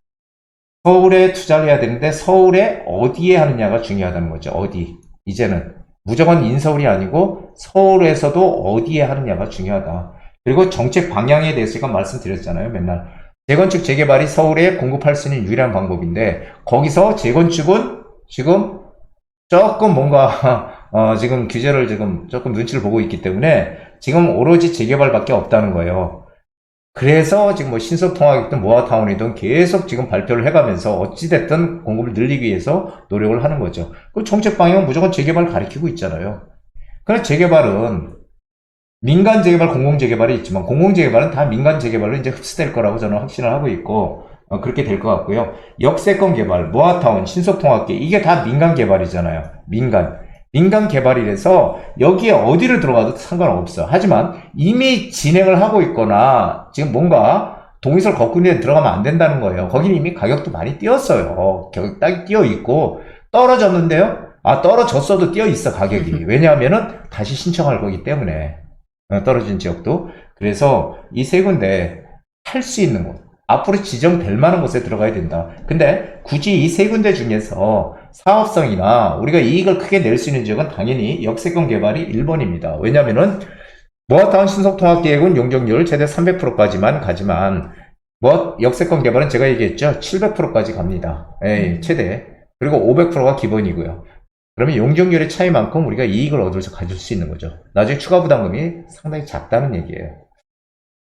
서울에 투자를 해야 되는데 서울에 어디에 하느냐가 중요하다는 거죠. 어디. 이제는 무조건 인서울이 아니고 서울에서도 어디에 하느냐가 중요하다. 그리고 정책 방향에 대해서 제가 말씀드렸잖아요. 맨날 재건축 재개발이 서울에 공급할 수 있는 유일한 방법인데, 거기서 재건축은 지금 조금 뭔가 지금 규제를 지금 조금 눈치를 보고 있기 때문에 지금 오로지 재개발밖에 없다는 거예요. 그래서 지금 뭐 신서통합이든 모아타운이든 계속 지금 발표를 해가면서 어찌됐든 공급을 늘리기 위해서 노력을 하는 거죠. 그 정책 방향은 무조건 재개발을 가리키고 있잖아요. 그래서 재개발은 민간 재개발, 공공 재개발이 있지만 공공 재개발은 다 민간 재개발로 이제 흡수될 거라고 저는 확신을 하고 있고, 그렇게 될 것 같고요. 역세권 개발, 모아타운, 신속통합계, 이게 다 민간 개발이잖아요. 민간 개발이라서 여기에 어디를 들어가도 상관없어. 하지만 이미 진행을 하고 있거나 지금 뭔가 동의설 거꾸리에 들어가면 안 된다는 거예요. 거기는 이미 가격도 많이 뛰었어요. 딱이 뛰어 있고 떨어졌는데요. 떨어졌어도 뛰어 있어, 가격이. 왜냐하면은 다시 신청할 거기 때문에. 떨어진 지역도. 그래서 이 세 군데 할 수 있는 곳, 앞으로 지정될 만한 곳에 들어가야 된다. 근데 굳이 이 세 군데 중에서 사업성이나 우리가 이익을 크게 낼 수 있는 지역은 당연히 역세권 개발이 1번입니다. 왜냐면은 모아타운 신속통합계획은 용적률 최대 300%까지만 가지만 역세권 개발은 제가 얘기했죠. 700%까지 갑니다. 최대. 그리고 500%가 기본이고요. 그러면 용적률의 차이만큼 우리가 이익을 얻어서 가질 수 있는 거죠. 나중에 추가 부담금이 상당히 작다는 얘기예요.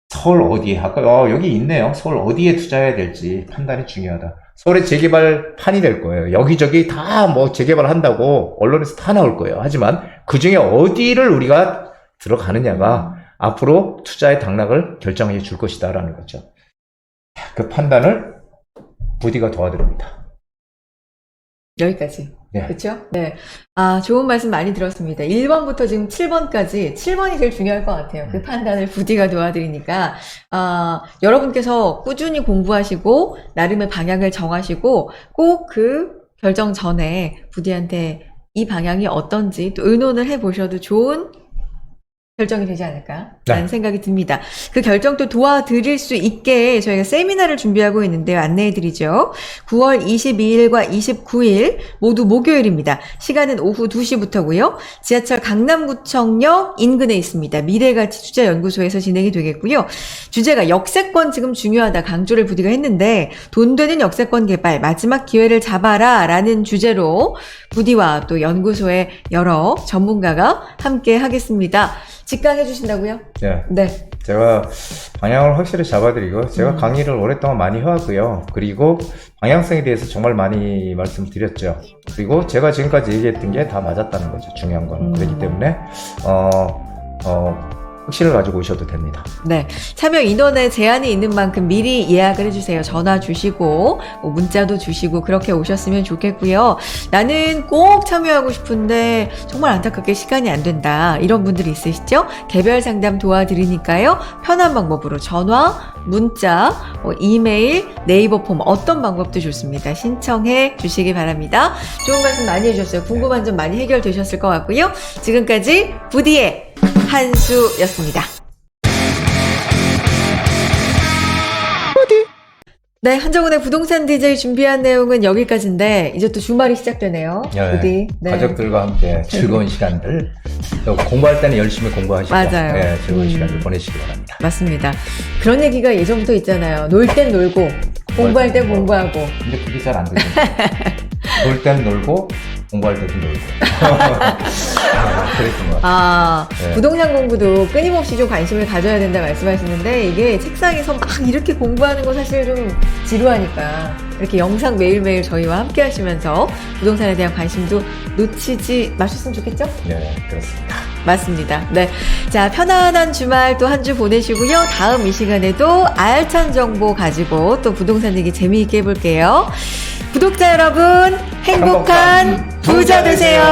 서울 어디에 할까요? 여기 있네요. 서울 어디에 투자해야 될지 판단이 중요하다. 서울의 재개발판이 될 거예요. 여기저기 다 뭐 재개발 한다고 언론에서 다 나올 거예요. 하지만 그 중에 어디를 우리가 들어가느냐가 앞으로 투자의 당락을 결정해 줄 것이다라는 거죠. 그 판단을 부디가 도와드립니다. 여기까지. 네. 그렇죠? 네. 좋은 말씀 많이 들었습니다. 1번부터 지금 7번까지 7번이 제일 중요할 것 같아요. 그 판단을 부디가 도와드리니까 여러분께서 꾸준히 공부하시고 나름의 방향을 정하시고 꼭 그 결정 전에 부디한테 이 방향이 어떤지 또 의논을 해보셔도 좋은 결정이 되지 않을까라는 생각이 듭니다. 그 결정도 도와드릴 수 있게 저희가 세미나를 준비하고 있는데요. 안내해드리죠. 9월 22일과 29일 모두 목요일입니다. 시간은 오후 2시부터고요. 지하철 강남구청역 인근에 있습니다. 미래가치투자연구소에서 진행이 되겠고요. 주제가 역세권 지금 중요하다 강조를 부디가 했는데 돈 되는 역세권 개발 마지막 기회를 잡아라 라는 주제로 부디와 또 연구소의 여러 전문가가 함께 하겠습니다. 직강해 주신다고요? 네. 네. 제가 방향을 확실히 잡아드리고, 제가 강의를 오랫동안 많이 해왔고요. 그리고 방향성에 대해서 정말 많이 말씀드렸죠. 그리고 제가 지금까지 얘기했던 게 다 맞았다는 거죠. 중요한 거는. 그렇기 때문에, 확신을 가지고 오셔도 됩니다. 네. 참여 인원에 제한이 있는 만큼 미리 예약을 해주세요. 전화 주시고, 뭐 문자도 주시고, 그렇게 오셨으면 좋겠고요. 나는 꼭 참여하고 싶은데, 정말 안타깝게 시간이 안 된다. 이런 분들이 있으시죠? 개별 상담 도와드리니까요. 편한 방법으로 전화, 문자, 이메일, 네이버 폼 어떤 방법도 좋습니다. 신청해 주시기 바랍니다. 좋은 말씀 많이 해주셨어요. 궁금한 점 많이 해결되셨을 것 같고요. 지금까지 부디의 한수였습니다. 네, 한정훈의 부동산 DJ 준비한 내용은 여기까지인데 이제 또 주말이 시작되네요. 부디. 네. 가족들과 함께 즐거운 시간들, 또 공부할 때는 열심히 공부하시고, 맞아요. 네, 즐거운 시간을 보내시기 바랍니다. 맞습니다. 그런 얘기가 예전부터 있잖아요. 놀 땐 놀고 공부할 땐 공부하고. 근데 그게 잘 안 되죠. 놀 땐 놀고 공부할 때도 놀고. 그랬던 것 같아요. 네. 부동산 공부도 끊임없이 좀 관심을 가져야 된다 말씀하시는데 이게 책상에서 막 이렇게 공부하는 거 사실 좀 지루하니까 이렇게 영상 매일매일 저희와 함께 하시면서 부동산에 대한 관심도 놓치지 마셨으면 좋겠죠? 네, 그렇습니다. 맞습니다. 네. 자, 편안한 주말 또 한 주 보내시고요. 다음 이 시간에도 알찬 정보 가지고 또 부동산 얘기 재미있게 해볼게요. 구독자 여러분, 행복한 부자 되세요.